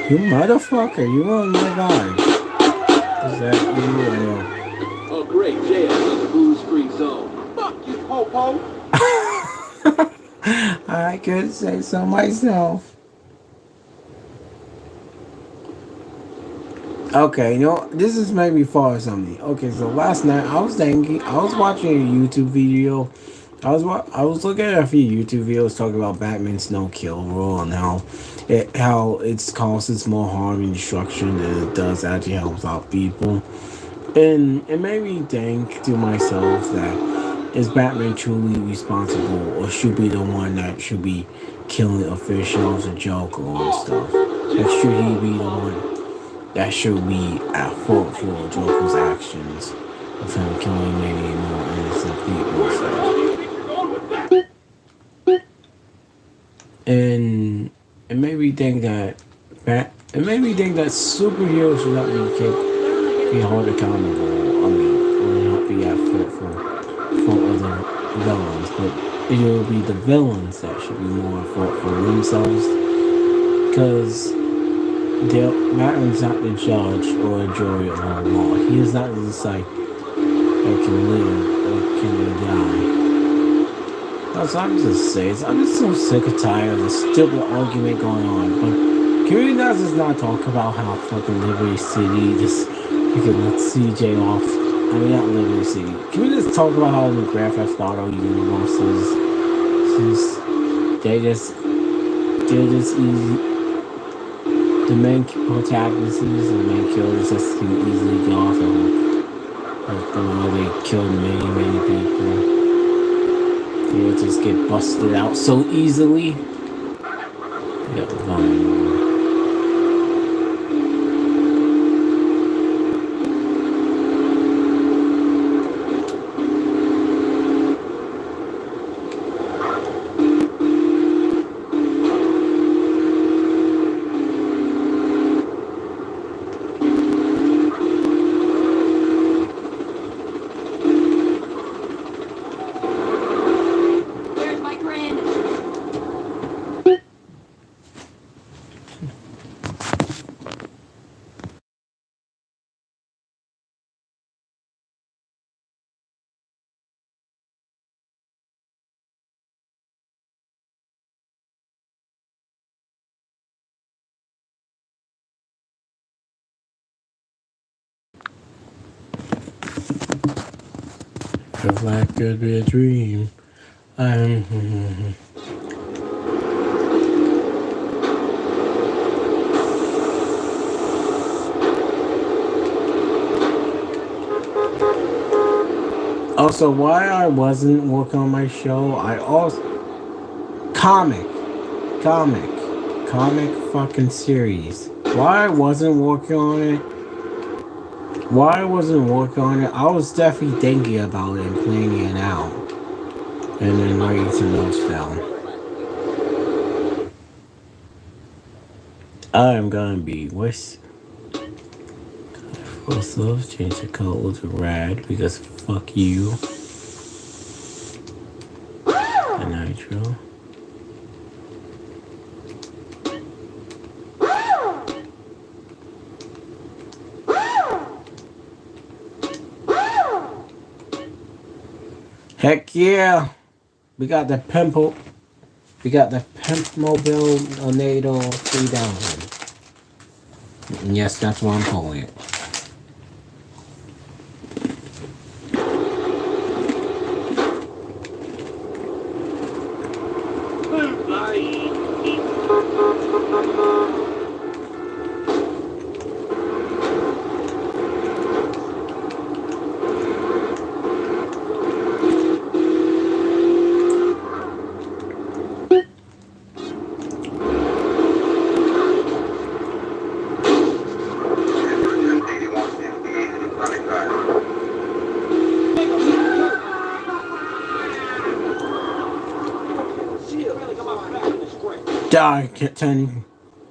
You motherfucker, you on my vibe. Is that you? I know. Oh, great, JS in the booze-free zone. Fuck you, Popo! I could say so myself. Okay, you know, this is maybe far something. Okay, so last night I was thinking, I was watching a YouTube video. I was looking at a few YouTube videos talking about Batman's no kill rule and how it causes more harm and destruction than it does actually helps out people. And it made me think to myself that is Batman truly responsible or should be the one that should be killing officials or Joker and stuff? Like should he be the one that should be at fault for Joker's actions of him killing maybe more innocent people? So. think that it made me think that superheroes should not be held accountable. I mean, or not be at fault for other villains, but it will be the villains that should be more at fault for themselves, because Batman's not the judge or a jury of all law. He is not the decide that can live or can they die. That's what I'm just saying. I'm just so sick and tired of the stupid argument going on. But can we not just not talk about how fucking Liberty City just freaking let CJ off? I mean, not Liberty City. Can we just talk about how the Grand Theft Auto universe they're just easy. The main protagonists and the main killers just can easily get off of how they killed many people. They just get busted out so easily. Yeah, Where's my grin? if life could be a dream, I'm. Also, why I wasn't working on my show, I also comic, comic, fucking series. Why I wasn't working on it? Why I wasn't working on it? I was definitely thinking about it and planning it out, and then writing some notes down. I am gonna be what's also change the color to red because fuck you. And nitro. Heck yeah! We got the pimple. We got the Pimp Mobile Tornado 3000. And yes, that's what I'm calling it.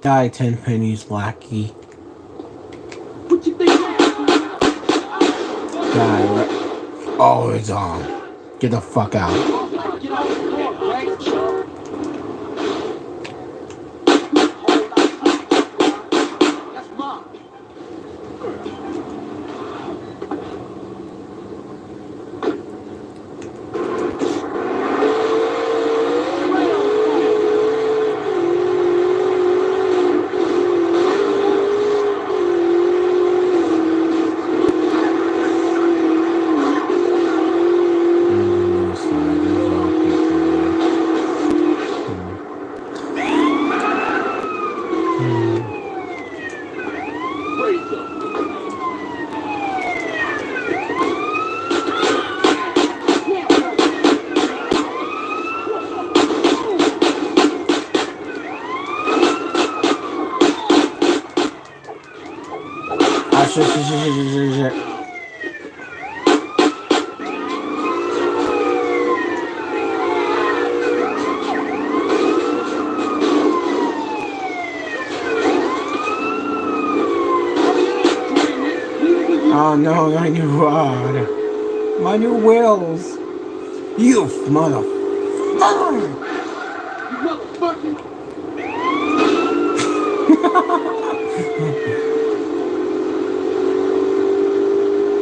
Die 10 pennies, Blackie. What you think? Die, oh, it's on. Get the fuck out. Get out the car, Greg. That's mine. Shit. Oh no, my new rod. My new wheels. You mother. You motherfucker!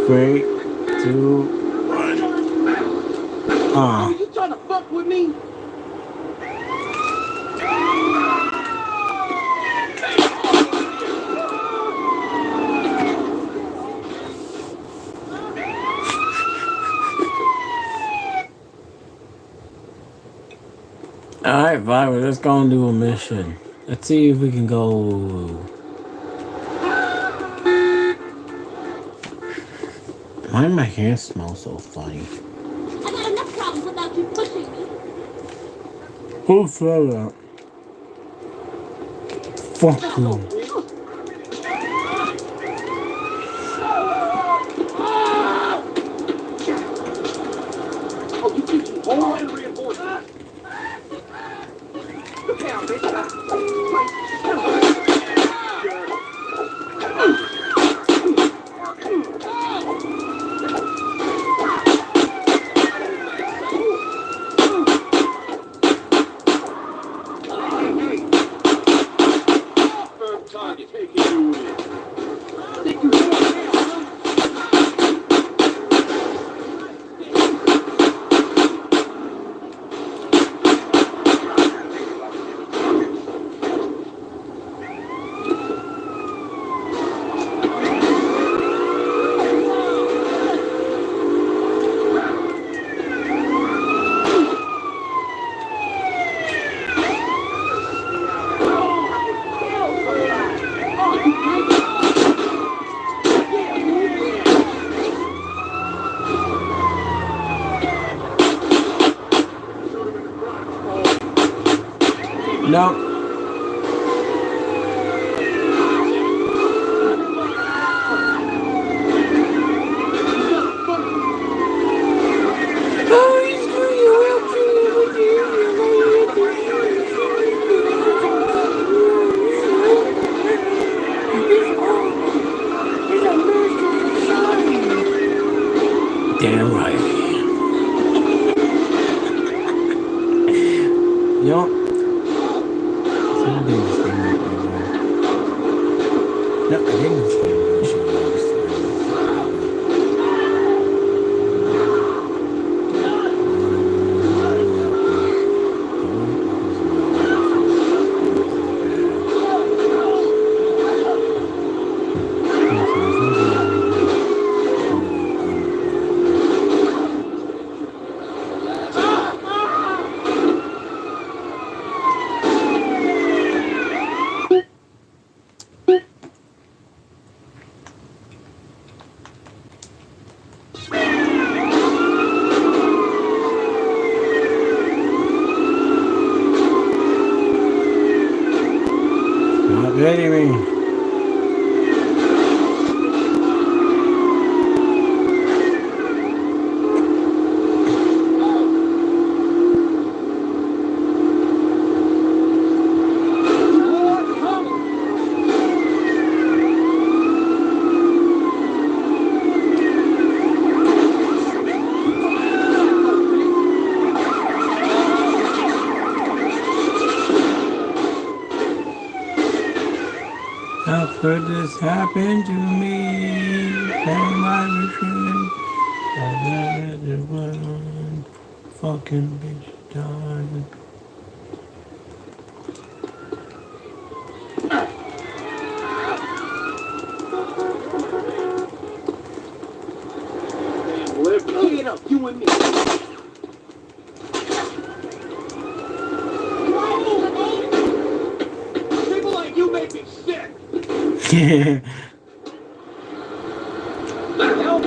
3, 2, 1. Oh, you trying to fuck with me? Alright, Viper, let's go and do a mission. Let's see if we can go. Why does my hair smell so funny? I got enough problems without you pushing me. Who said that? Fuck you. Oh, you think you hold and reinforce that? Look out, bitch. Firm target, taking you in. Think you want now, No. Damn right. Yo. Something this game might be wrong. No, I think this game really should be not ready me. How could this happen to me? Pay my machine. I let it run. Fucking bitch died. Lift it up, you and me. People like you make me sick. The hell?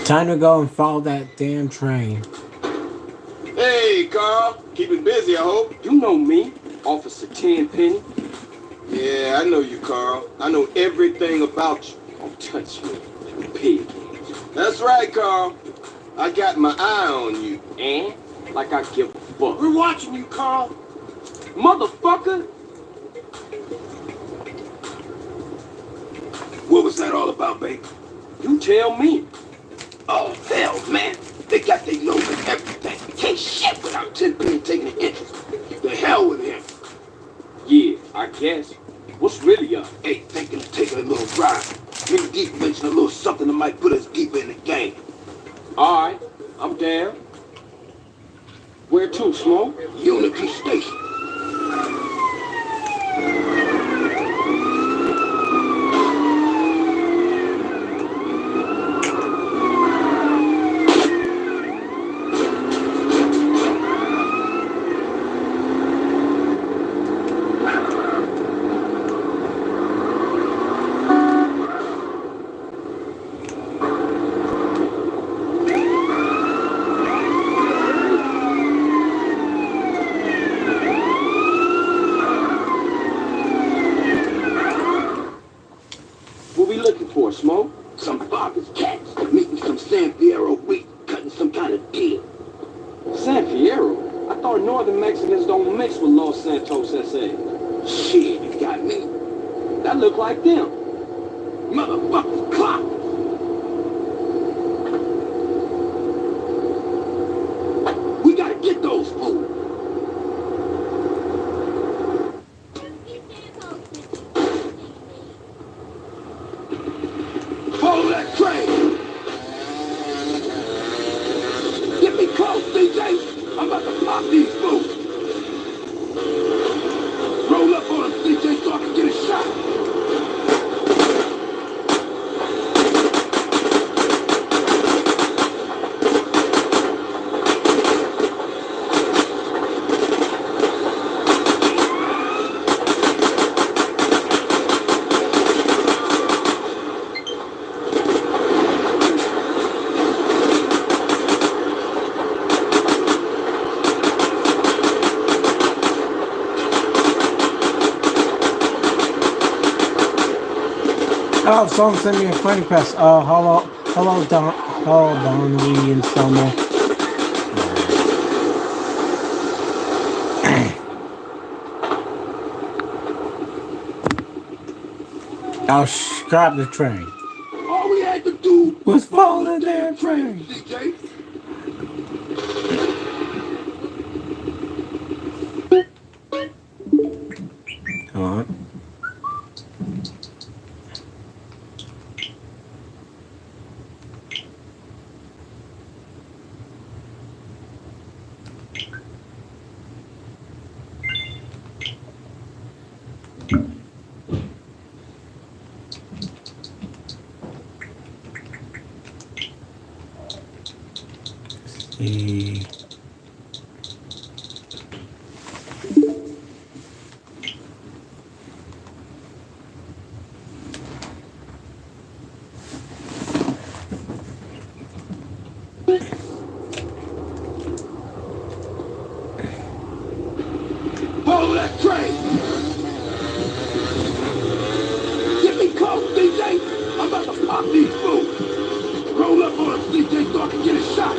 Time to go and follow that damn train. Hey, Carl. Keeping busy, I hope. You know me, Officer Tenpenny. Yeah, I know you, Carl. I know everything about you. Don't touch me, you pig. That's right, Carl. I got my eye on you. And? Like I give a fuck. We're watching you, Carl. Motherfucker! What was that all about, baby? You tell me. Oh, hell, man. They got their nose in everything. You can't shit without Tenpenny taking an interest. The hell with him. Yeah, I guess. What's really up? Hey, thinking of taking a little ride. Maybe Geek mentioned a little something that might put us deeper in the game. Alright, I'm down. Where to, Smoke? Unity Station. What we looking for, Smoke? Some Barbara's cats meeting some San Fierro wheat, cutting some kind of deal. San Fierro? I thought Northern Mexicans don't mix with Los Santos S.A. Shit, you got me. That look like them. Motherfucker's clock. We gotta get those fools. Follow that train. Get me close, DJ. I'm about to pop these fools. Roll up on them, DJ, so I can get a shot. Oh, someone sent me a friend request. Hello, Don, Lee, and Selma. I'll scrap the train. All we had to do Was follow the damn train. DJ. Come on. See. Follow that train. Get me close, DJ. I'm about to pop these fools. Roll up on them, DJ, so I can get a shot.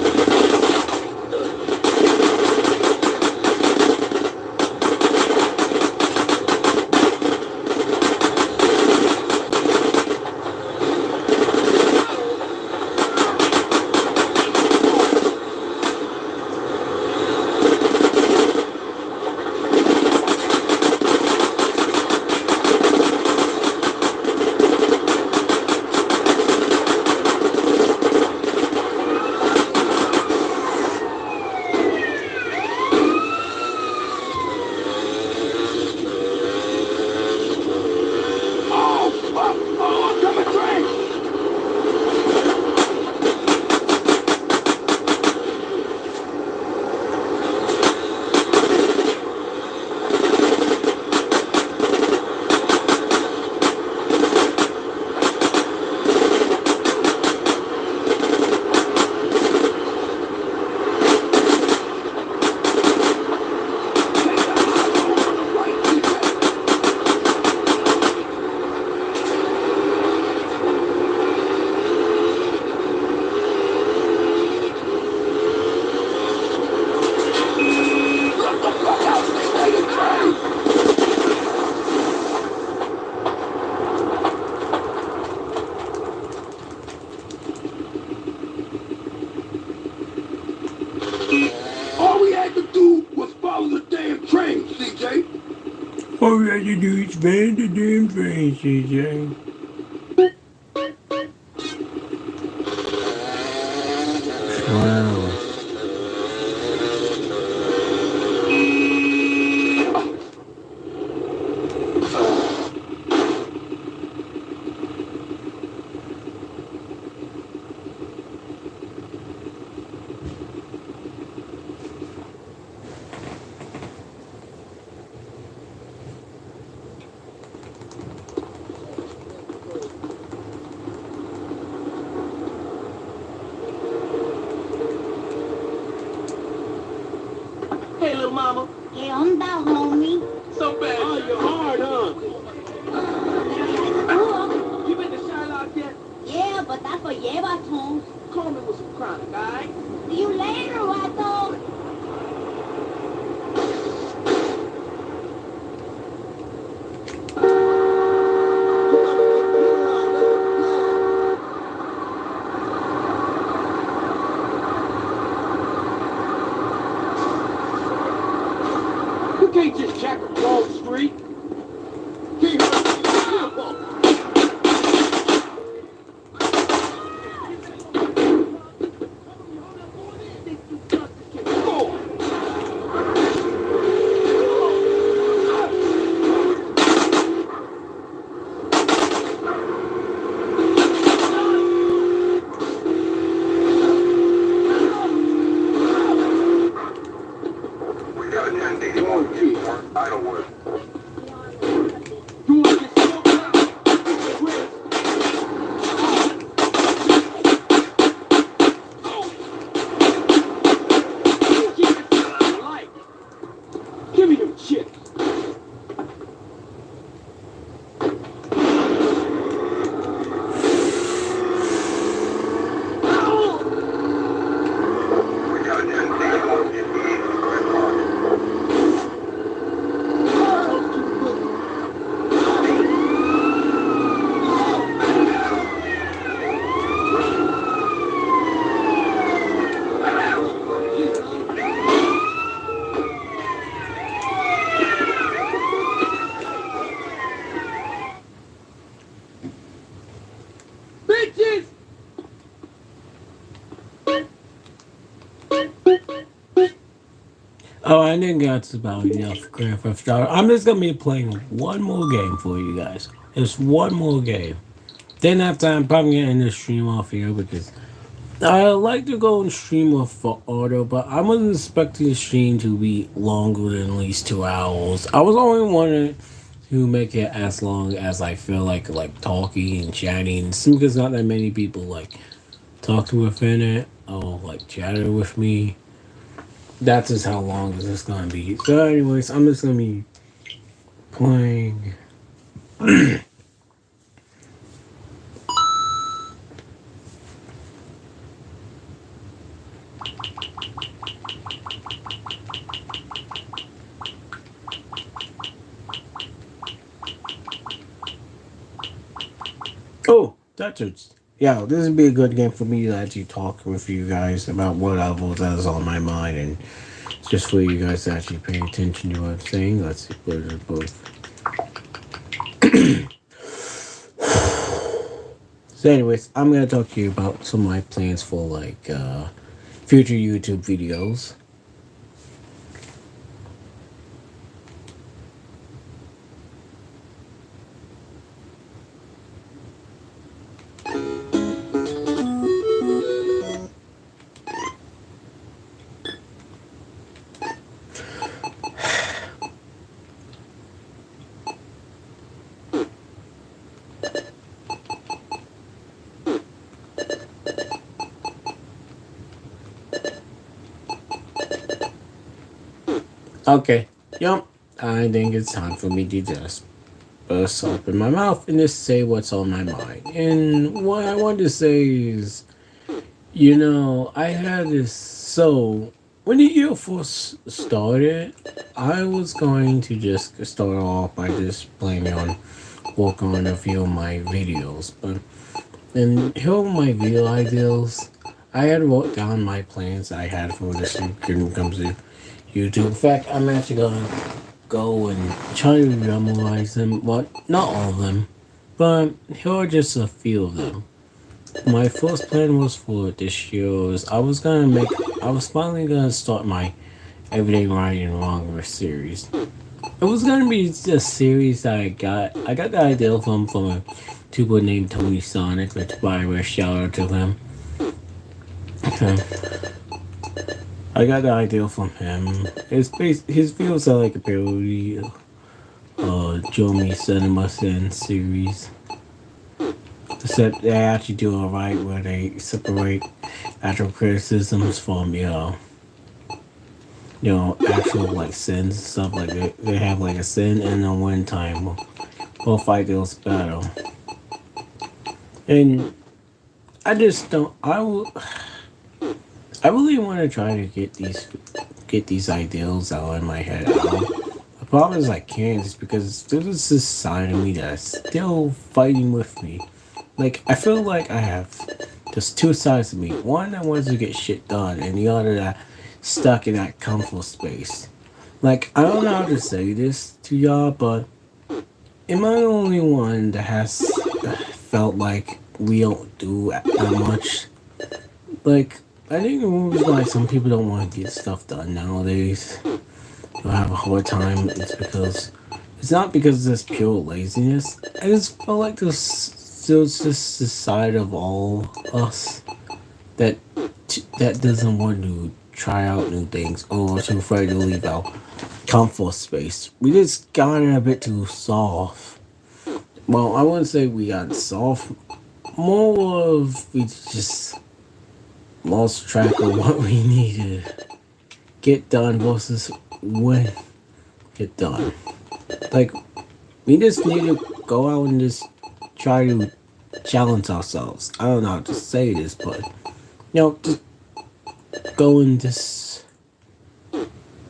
All we have to do is find the damn thing, CJ. Wow. Hey, little mama. Yeah, I'm down, homie. So bad. Oh, you're hard, huh? Cool. You been to Shylock yet? Yeah, but that's for llevatos. Call me with some chronic, alright? See you later, vato. You can't just jack a Wall Street. Can't hurt me. We got a 1081 key for Idlewood. You wanna get smoked out? Where? Keep it to light. Give me them chips. We got a 1081 key for Bitches! Oh, I think that's about enough Grand Theft Auto. I'm just gonna be playing one more game for you guys. Just one more game. Then after I'm probably gonna end the stream off here because I like to go and stream off for auto, but I wasn't expecting the stream to be longer than at least 2 hours. I was only wanting to make it as long as I feel like talking and chatting. Because not that many people like talked within it or like chatted with me. That's just how long is this gonna be. So anyways, I'm just gonna be playing. Oh, that's it. Yeah, this would be a good game for me to actually talk with you guys about what levels that is on my mind, and just for you guys to actually pay attention to what I'm saying. Let's see, what are both. So, anyways, I'm gonna talk to you about some of my plans for future YouTube videos. Okay, yep. I think it's time for me to just burst open my mouth and just say what's on my mind. And what I want to say is, I had this. So, when the year first started, I was going to just start off by just planning on working on a few of my videos. But, and here are my video ideas. I had wrote down my plans I had for this when it comes to YouTube. In fact, I'm actually going to go and try to memorize them. But not all of them. But here are just a few of them. My first plan was for this year was I was finally gonna start my Everyday Right and Wrong series. It was gonna be a series that I got the idea from a tuber named Tony Sonic, which by the way shout out to him. Okay. I got the idea from him. His videos are like a parody of Jomi Cinema Sin series. Except they actually do it right where they separate actual criticisms from actual like sins and stuff like they have like a sin and a one time we'll fight those battle. And I just don't I really want to try to get these ideals out in my head out. The problem is I can't just because there's this side of me that's still fighting with me. Like I feel like I have just two sides of me. One that wants to get shit done, and the other that stuck in that comfort space. Like I don't know how to say this to y'all, but am I the only one that has felt like we don't do that much? Like I think the reason why some people don't want to get stuff done nowadays, or have a hard time, it's because it's not because it's pure laziness. I just feel like there's just this side of all us that that doesn't want to try out new things or too afraid to leave our comfort space. We just got it a bit too soft. Well, I wouldn't say we got soft. More of we just lost track of what we need to get done versus when get done. Like we just need to go out and just try to challenge ourselves. I don't know how to say this, but just go and just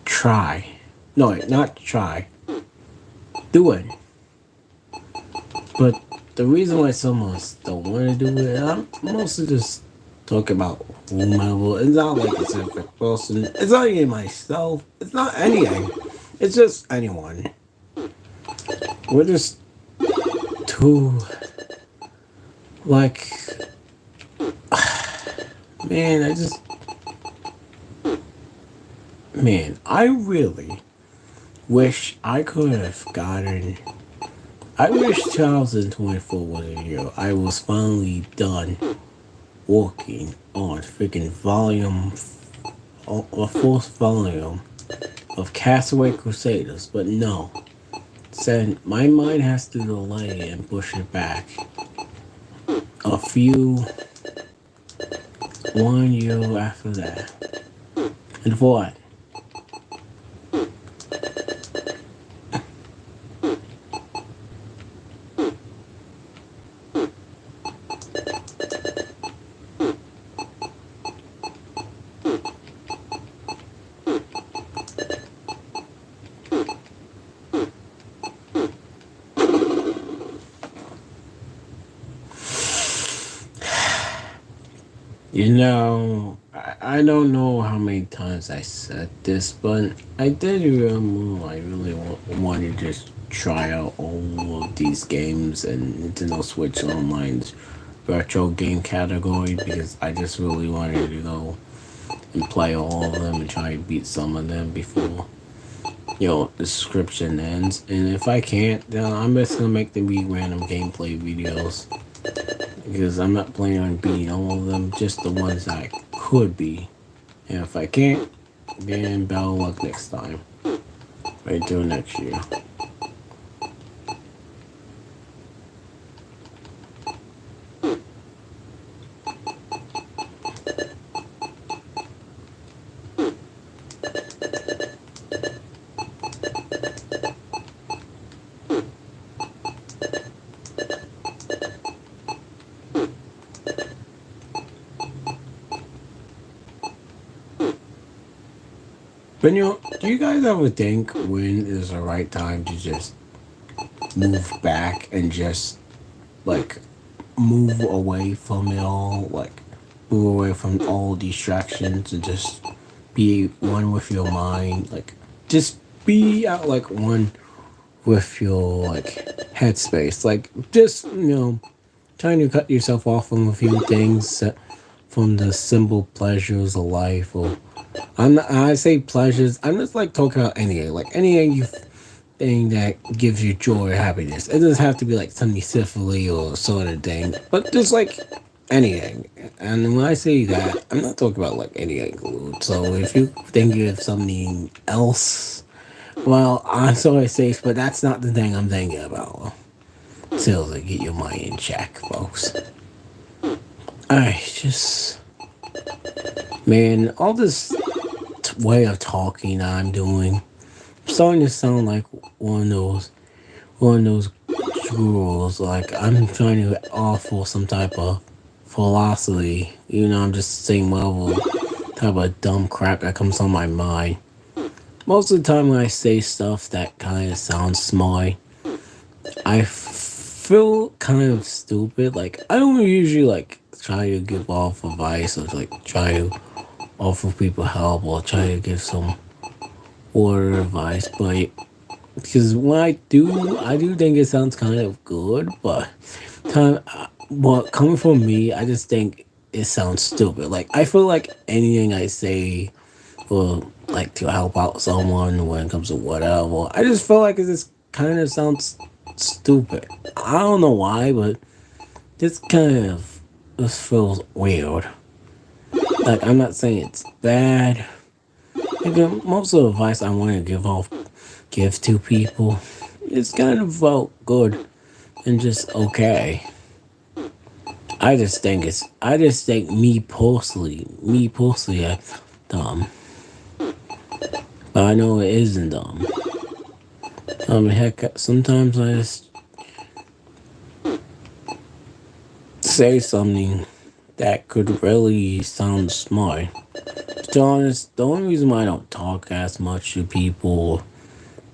try. No, wait, not try. Do it. But the reason why some of us don't want to do it, I'm mostly just talking about whomever. It's not like a specific person. It's not even myself. It's not anything. It's just anyone. We're just too like man, I really wish I could have gotten. I wish 2024 was a year I was finally done working on freaking a fourth volume of Castaway Crusaders, but no. Said my mind has to delay and push it back a few 1 year after that. And for what? I don't know how many times I said this, but I did remember I really wanted to just try out all of these games and Nintendo Switch Online's retro game category because I just really wanted to go and play all of them and try to beat some of them before the subscription ends. And if I can't, then I'm just gonna make them be random gameplay videos. Because I'm not planning on beating all of them, just the ones that I could be. And if I can't, then better luck next time. Right till next year. But do you guys ever think when is the right time to just move back and just like move away from it all, like move away from all distractions and just be one with your mind, like just be out like one with your like headspace. Like just trying to cut yourself off from a few things from the simple pleasures of life. Or I say pleasures. I'm just like talking about anything, like anything you thing that gives you joy or happiness. It doesn't have to be like something silly or sort of thing, but just like anything. And when I say that, I'm not talking about like anything glued. So if you think of something else, well, I'm sorry, safe, but that's not the thing I'm thinking about. Seriously, get your mind in check, folks. Alright, just man, all this way of talking that I'm doing, I'm starting to sound like one of those gurus. Like I'm trying to offer some type of philosophy. I'm just saying whatever type of dumb crap that comes on my mind. Most of the time when I say stuff that kind of sounds smart, I feel kind of stupid. Like I don't usually like try to give off advice or like try to offer people help or try to give some order advice, but because when I do think it sounds kind of good, but coming from me, I just think it sounds stupid. Like I feel like anything I say for like to help out someone when it comes to whatever, I just feel like it just kind of sounds stupid. I don't know why, but this kind of just feels weird. Like I'm not saying it's bad. Like, most of the advice I want to give to people, it's kind of felt good and just okay. I just think me personally, I dumb, but I know it isn't dumb. Heck, sometimes I just say something that could really sound smart. To be honest, the only reason why I don't talk as much to people,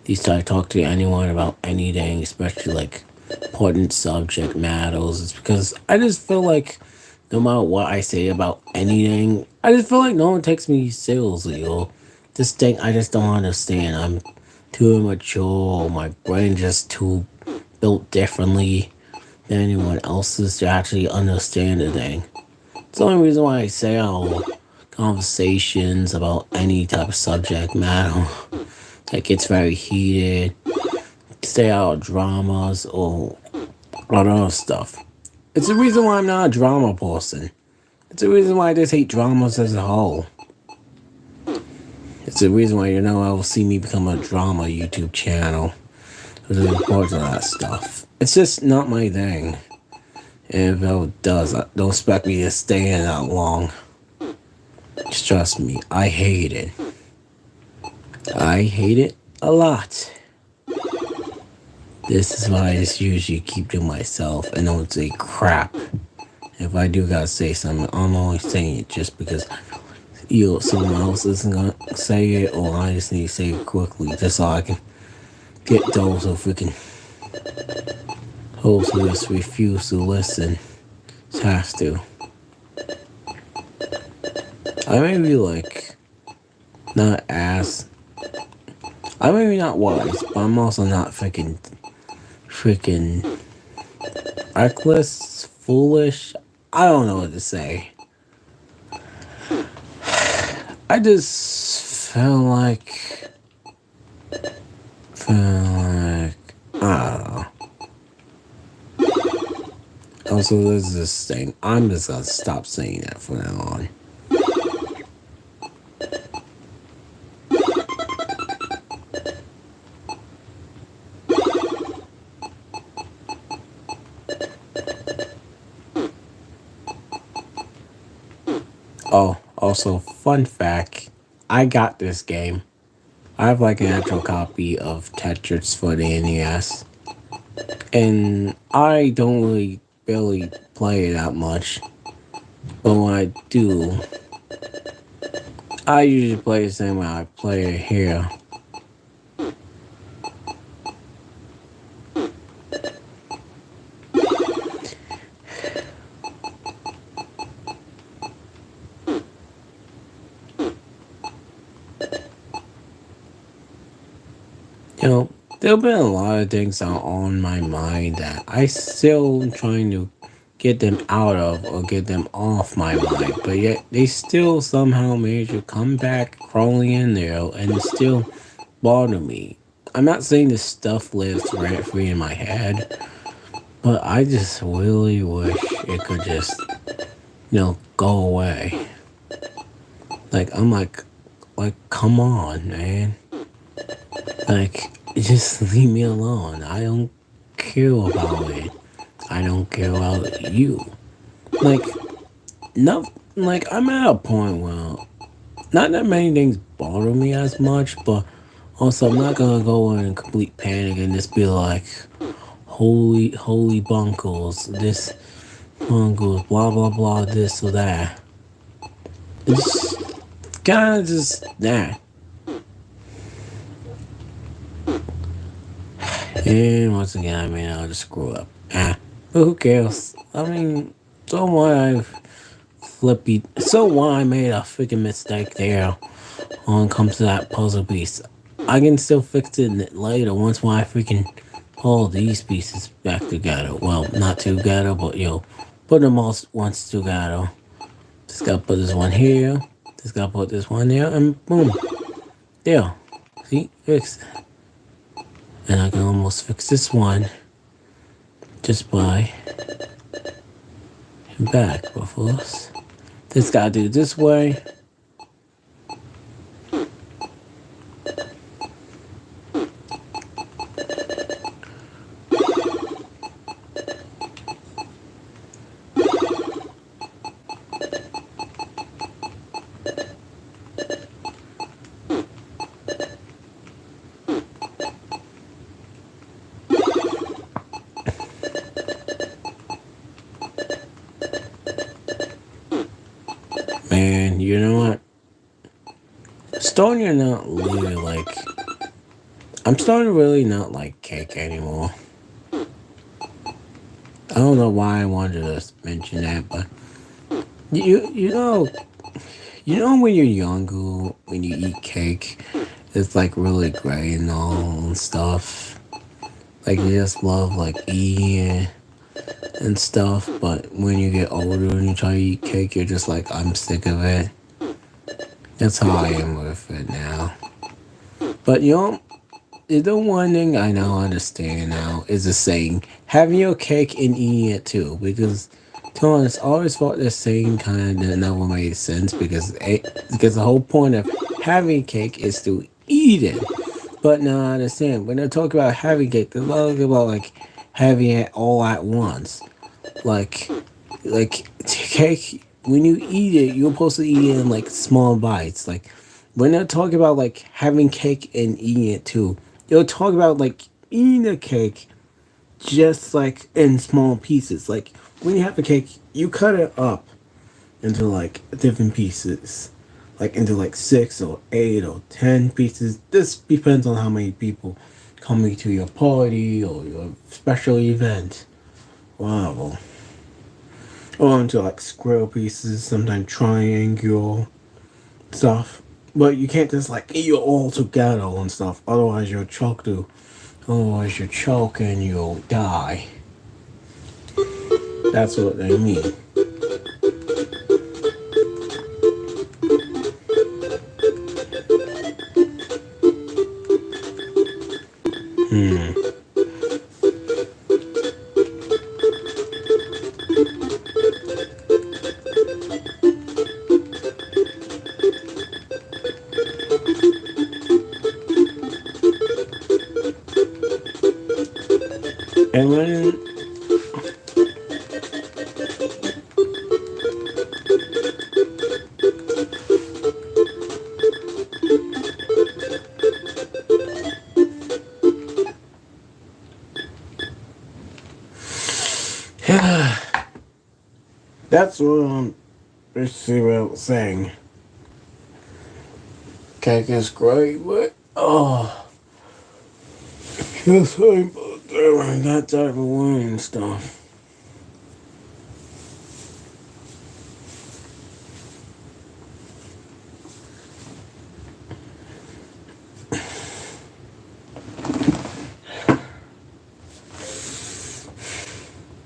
at least I talk to anyone about anything, especially like important subject matters, is because I just feel like no matter what I say about anything, I just feel like no one takes me seriously or this thing I just don't understand. I'm too immature or my brain just too built differently than anyone else's to actually understand a thing. It's the only reason why I say how conversations about any type of subject matter that gets very heated, stay out of dramas or other stuff. It's the reason why I'm not a drama person. It's the reason why I just hate dramas as a whole. It's the reason why I will see me become a drama YouTube channel. There's reports of that stuff. It's just not my thing. And if it does, don't expect me to stay in that long. Just trust me, I hate it. I hate it a lot. This is why I just usually keep to myself and don't say crap. If I do gotta say something, I'm only saying it just because someone else isn't gonna say it, or I just need to say it quickly, just so I can get those who freaking hosts who just refuse to listen. Just has to. I may be like not as I may be not wise, but I'm also not freaking reckless, foolish. I don't know what to say. I just feel like I don't know. Also, there's this thing. I'm just gonna stop saying that from now on. Oh, also, fun fact, I got this game. I have like an actual copy of Tetris for the NES. And I don't really barely play it that much. But when I do, I usually play the same way I play it here. There have been a lot of things that are on my mind that I still trying to get them out of or get them off my mind, but yet they still somehow manage to come back crawling in there and still bother me. I'm not saying this stuff lives rent free in my head, but I just really wish it could just, go away. Like I'm like, come on, man. Like, just leave me alone. I don't care about it. I don't care about you. Like, no, like I'm at a point where not that many things bother me as much, but also I'm not gonna go in complete panic and just be like, holy bunkles, this bunkles, blah blah blah, this or that. It's kind of just that. And once again, I mean, I'll just screw up. But who cares? I mean, so what so what I made a freaking mistake there when it comes to that puzzle piece. I can still fix it later once when I freaking pull these pieces back together. Well, not together, but put them all once together. Just gotta put this one here. Just gotta put this one there, and boom. There. See? Fixed. And I can almost fix this one just by back, but first, this gotta do this way. Man, you know what? Starting to not really like. I'm starting to really not like cake anymore. I don't know why I wanted to mention that, but you know when you're younger, when you eat cake, it's like really great and all and stuff. Like you just love like eating it and stuff, but when you get older and you try to eat cake, you're just like, I'm sick of it. That's how I am with it now. But the one thing I now understand now is the saying, having your cake and eating it too. Because, to be honest, I always thought the saying kind of never made sense because the whole point of having cake is to eat it. But now I understand. When they talk about having cake, they're talking about like having it all at once. Like, cake, when you eat it, you're supposed to eat it in like small bites. Like, when they're talking about like having cake and eating it too, they'll talk about like eating a cake just like in small pieces. Like, when you have a cake, you cut it up into like different pieces, like into like 6 or 8 or 10 pieces. This depends on how many people coming to your party or your special event. Wow. Or into like square pieces, sometimes triangular stuff. But you can't just like eat it all together and stuff. Otherwise you'll choke too. Otherwise you'll choke and you'll die. That's what they mean. And when that's what I'm basically what I was saying. Cake is great, but just like that type of wine and stuff.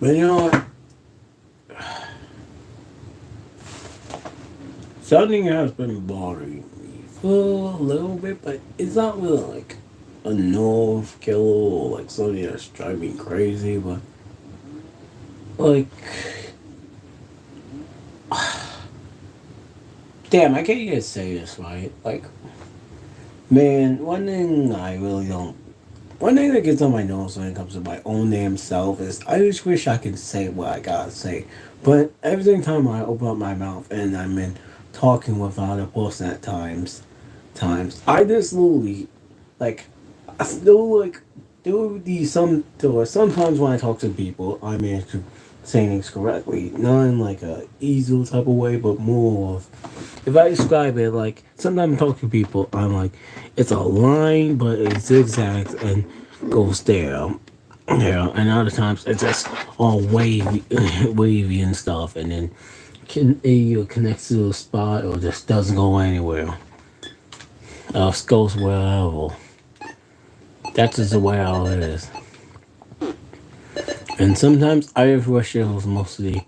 But you know what? Something has been bothering me for a little bit, but it's not really like a nerve killer or like something that's driving me crazy, but like, damn, I can't even say this right. Like, man, one thing that gets on my nerves when it comes to my own damn self is I just wish I could say what I gotta say. But every time I open up my mouth and I'm in talking with other person at times I just literally like I still like do these sometimes when I talk to people I manage to say things correctly. Not in like a easy type of way, but more of if I describe it like sometimes I'm talking to people, I'm like it's a line but it zigzags and goes there. Yeah, and other times it's just all wavy, wavy and stuff, and then it either connects to a spot or just doesn't go anywhere. Goes wherever. That's just the way how it is. And sometimes I just wish it was mostly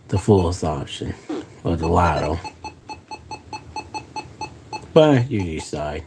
the fullest option or the latter. But you decide.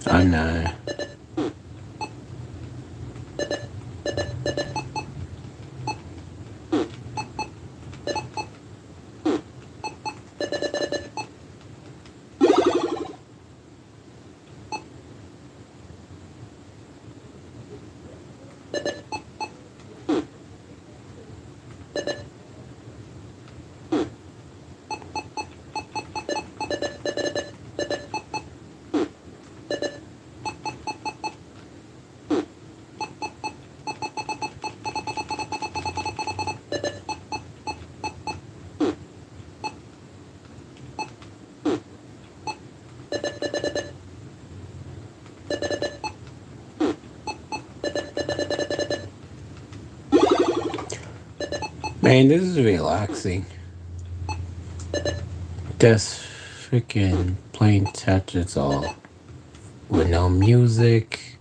I know. Man, this is relaxing. Just freaking playing Tetris all with no music,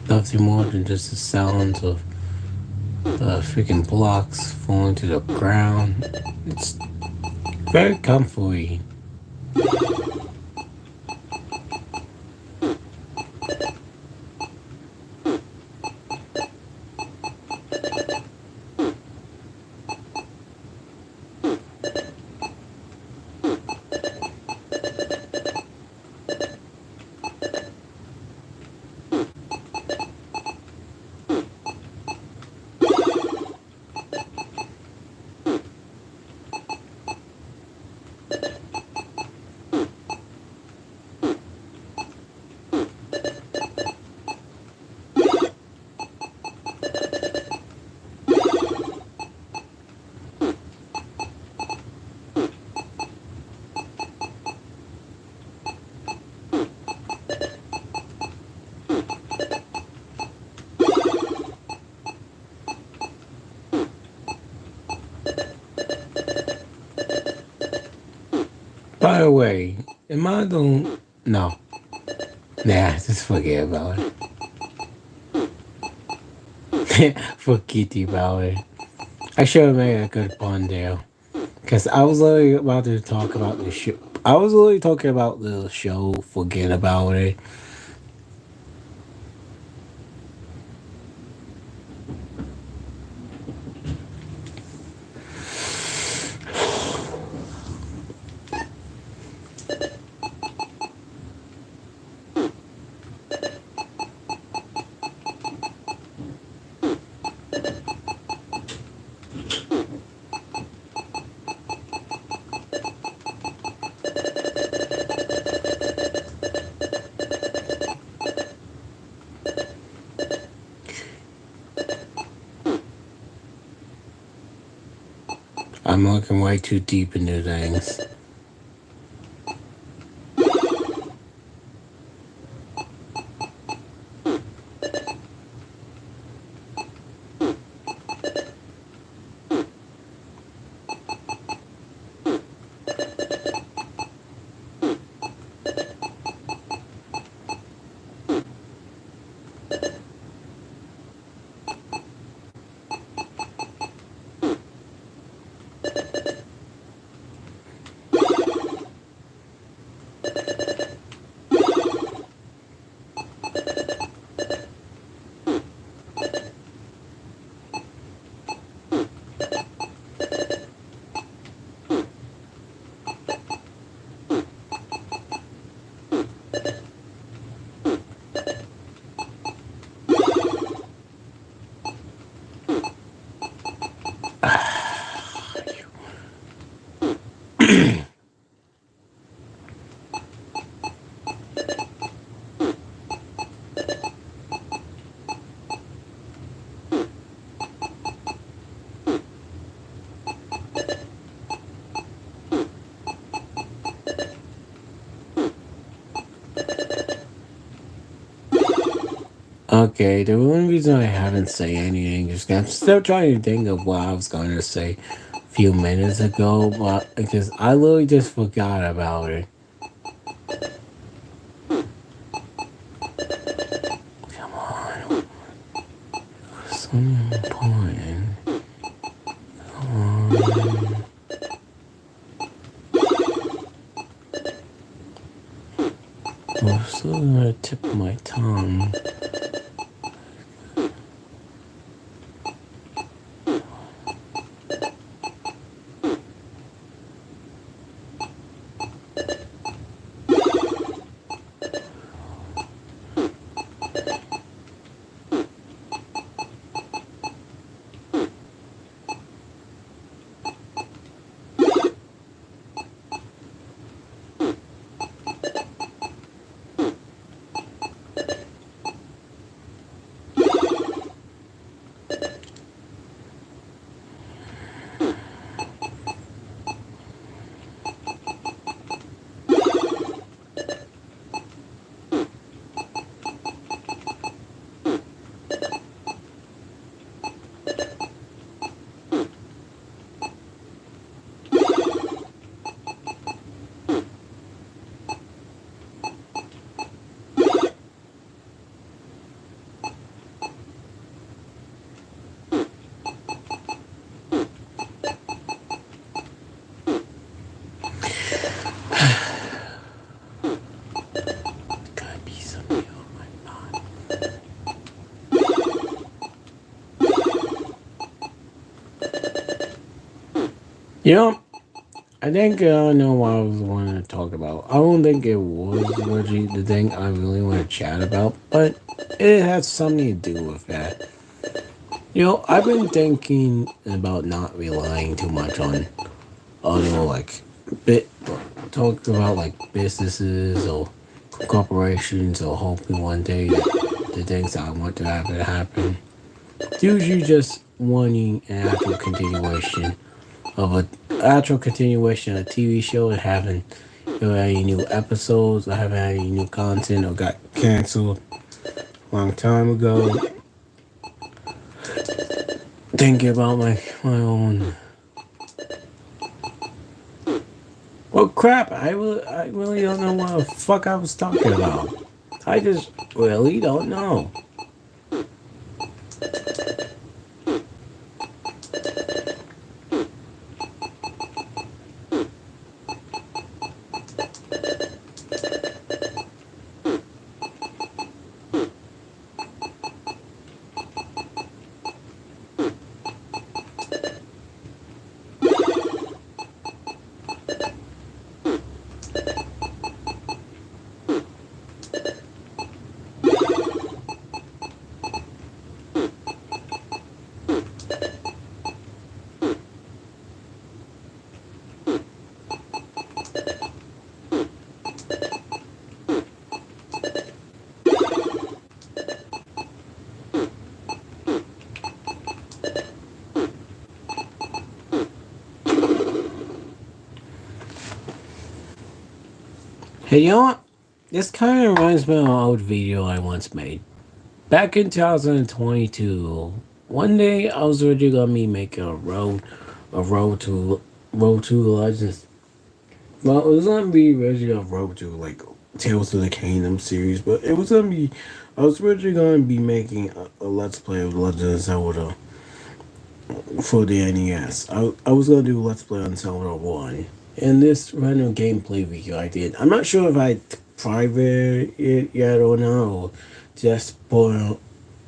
nothing more than just the sounds of the freaking blocks falling to the ground. It's very comforting. By the way, am I the no? Nah, just forget about it. Forget about it. I should have made a good pun there. Because I was literally about to talk about the show. I was literally talking about the show. Forget about it. I'm looking way too deep into things. Okay, the only reason I haven't say anything is 'cause I'm still trying to think of what I was going to say a few minutes ago, but because I literally just forgot about it. Come on, something important. Come on. I'm still on the tip of my tongue. Gotta be something on my mind. You know, I think I don't know what I was wanting to talk about. I don't think it was really the thing I really want to chat about, but it has something to do with that. You know, I've been thinking about not relying too much on other like bit talk about like businesses or corporations or hoping one day that the things I want to happen. It's usually just wanting an actual continuation of a TV show and having any new episodes or having any new content or got canceled a long time ago. Thinking about my own. Well, crap! I really don't know what the fuck I was talking about. I just really don't know. Hey, you know what? This kind of reminds me of an old video I once made. Back in 2022, one day I was originally gonna be making a road to Legends. Well, it was gonna be originally a road to like Tales of the Kingdom series, but it was gonna be. I was originally gonna be making a Let's Play of Legend of Zelda for the NES. I was gonna do Let's Play on Zelda 1. And this random gameplay video I did, I'm not sure if I private it yet or not, or just put,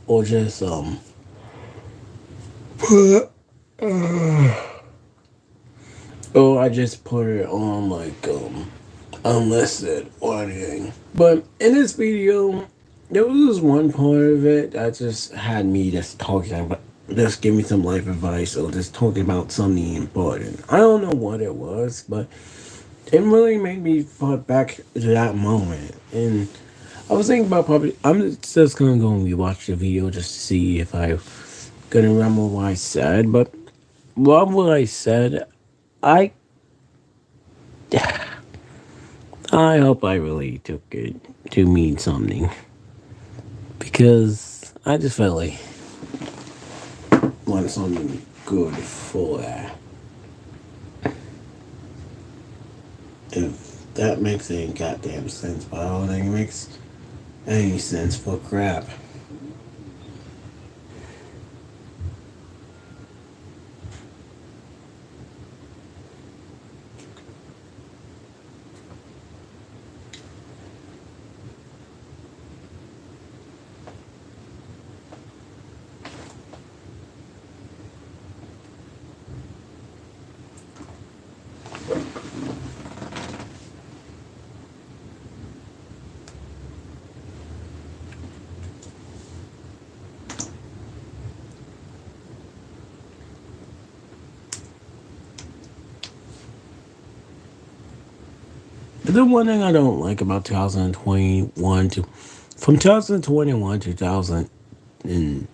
or just, put, or I just put it on, like, unlisted or anything. But in this video, there was this one part of it that just had me just talking about, just give me some life advice or just talking about something important. I don't know what it was, but it really made me thought back to that moment. And I was thinking about probably, I'm just gonna go and rewatch the video just to see if I gonna remember what I said. But what I said, I I hope I really took it to mean something because I just felt like want something good for that. If that makes any goddamn sense, but I don't think it makes any sense for crap. The one thing I don't like about 2021 to from 2021 to 2000 and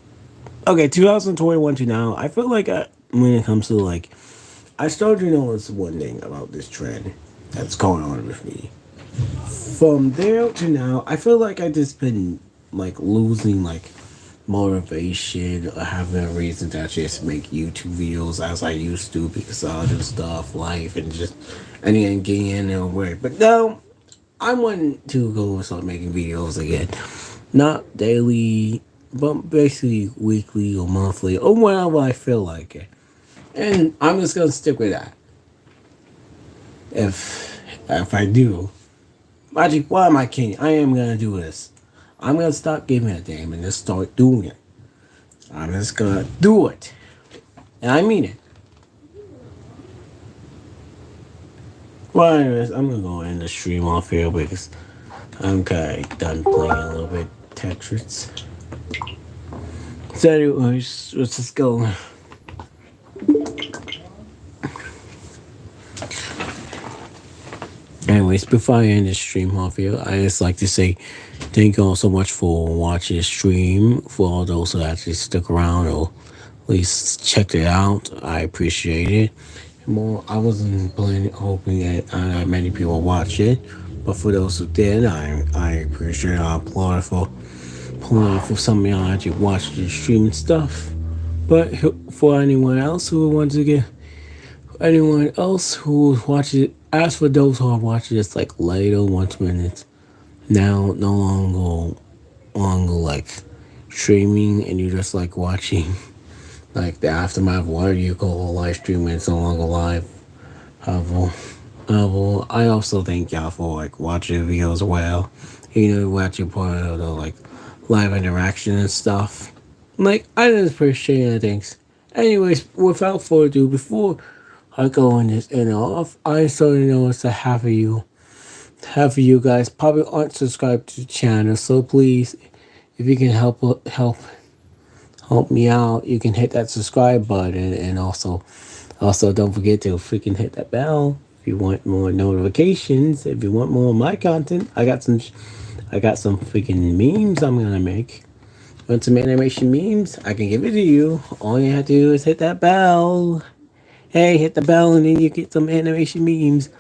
okay 2021 to now, I feel like when it comes to like I started to notice one thing about this trend that's going on with me. From there to now, I feel like I just been like losing like motivation or having a reason to just make YouTube videos as I used to because of other stuff, life, and just and then getting in their way. But now I want to go and start making videos again, not daily, but basically weekly or monthly or whenever I feel like it. And I'm just gonna stick with that. If I do, Magic, why am I kidding? I am gonna do this. I'm gonna stop giving a damn and just start doing it. I'm just gonna do it. And I mean it. Well, anyways, I'm gonna go end the stream off here because I'm kind of done playing a little bit Tetris. So, anyways, let's just go. Anyways, before I end the stream off here, I just like to say thank you all so much for watching the stream. For all those who actually stuck around or at least checked it out, I appreciate it. More, I wasn't planning, hoping that many people watch it, but for those who did, I appreciate. I applaud for some of y'all actually watch the stream and stuff. But for anyone else who wants to get anyone else who watches, as for those who are watching this like later, 1 minute, now no longer like streaming, and you just like watching like the aftermath. What you call a live stream and it's no longer live. I also thank y'all for like watching the videos well. You know, watching part of the like live interaction and stuff. Like I just appreciate it. Thanks. Anyways, without further ado, before I go on this end off, I started to notice that half of you guys probably aren't subscribed to the channel. So please, if you can help me out, you can hit that subscribe button, and also don't forget to freaking hit that bell if you want more notifications. If you want more of my content, I got some freaking memes I'm gonna make. Want some animation memes? I can give it to you. All you have to do is hit that bell. Hey, hit the bell and then you get some animation memes.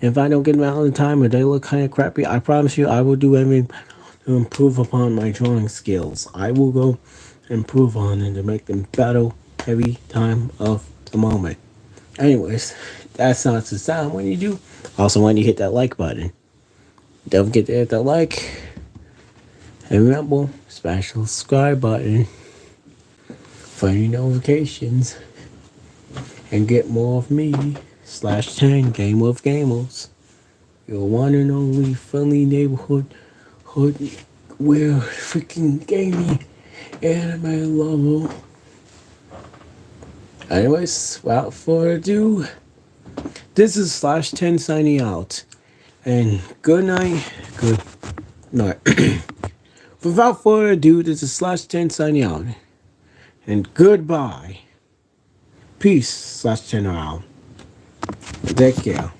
If I don't get them out on time or they look kind of crappy, I promise you I will do everything to improve upon my drawing skills. I will go improve on it to make them better every time of the moment. Anyways, that's not the sound when you do. Also, when you hit that like button, don't forget to hit that like. And remember, smash the subscribe button for any notifications. And get more of me, /10 Game of Gamers. Your one and only friendly neighborhood where freaking gaming anime lover. Anyways, without further ado, this is /10 signing out. And good night. Good night. Without further ado, this is /10 signing out. And goodbye. Peace /10 out. Take care.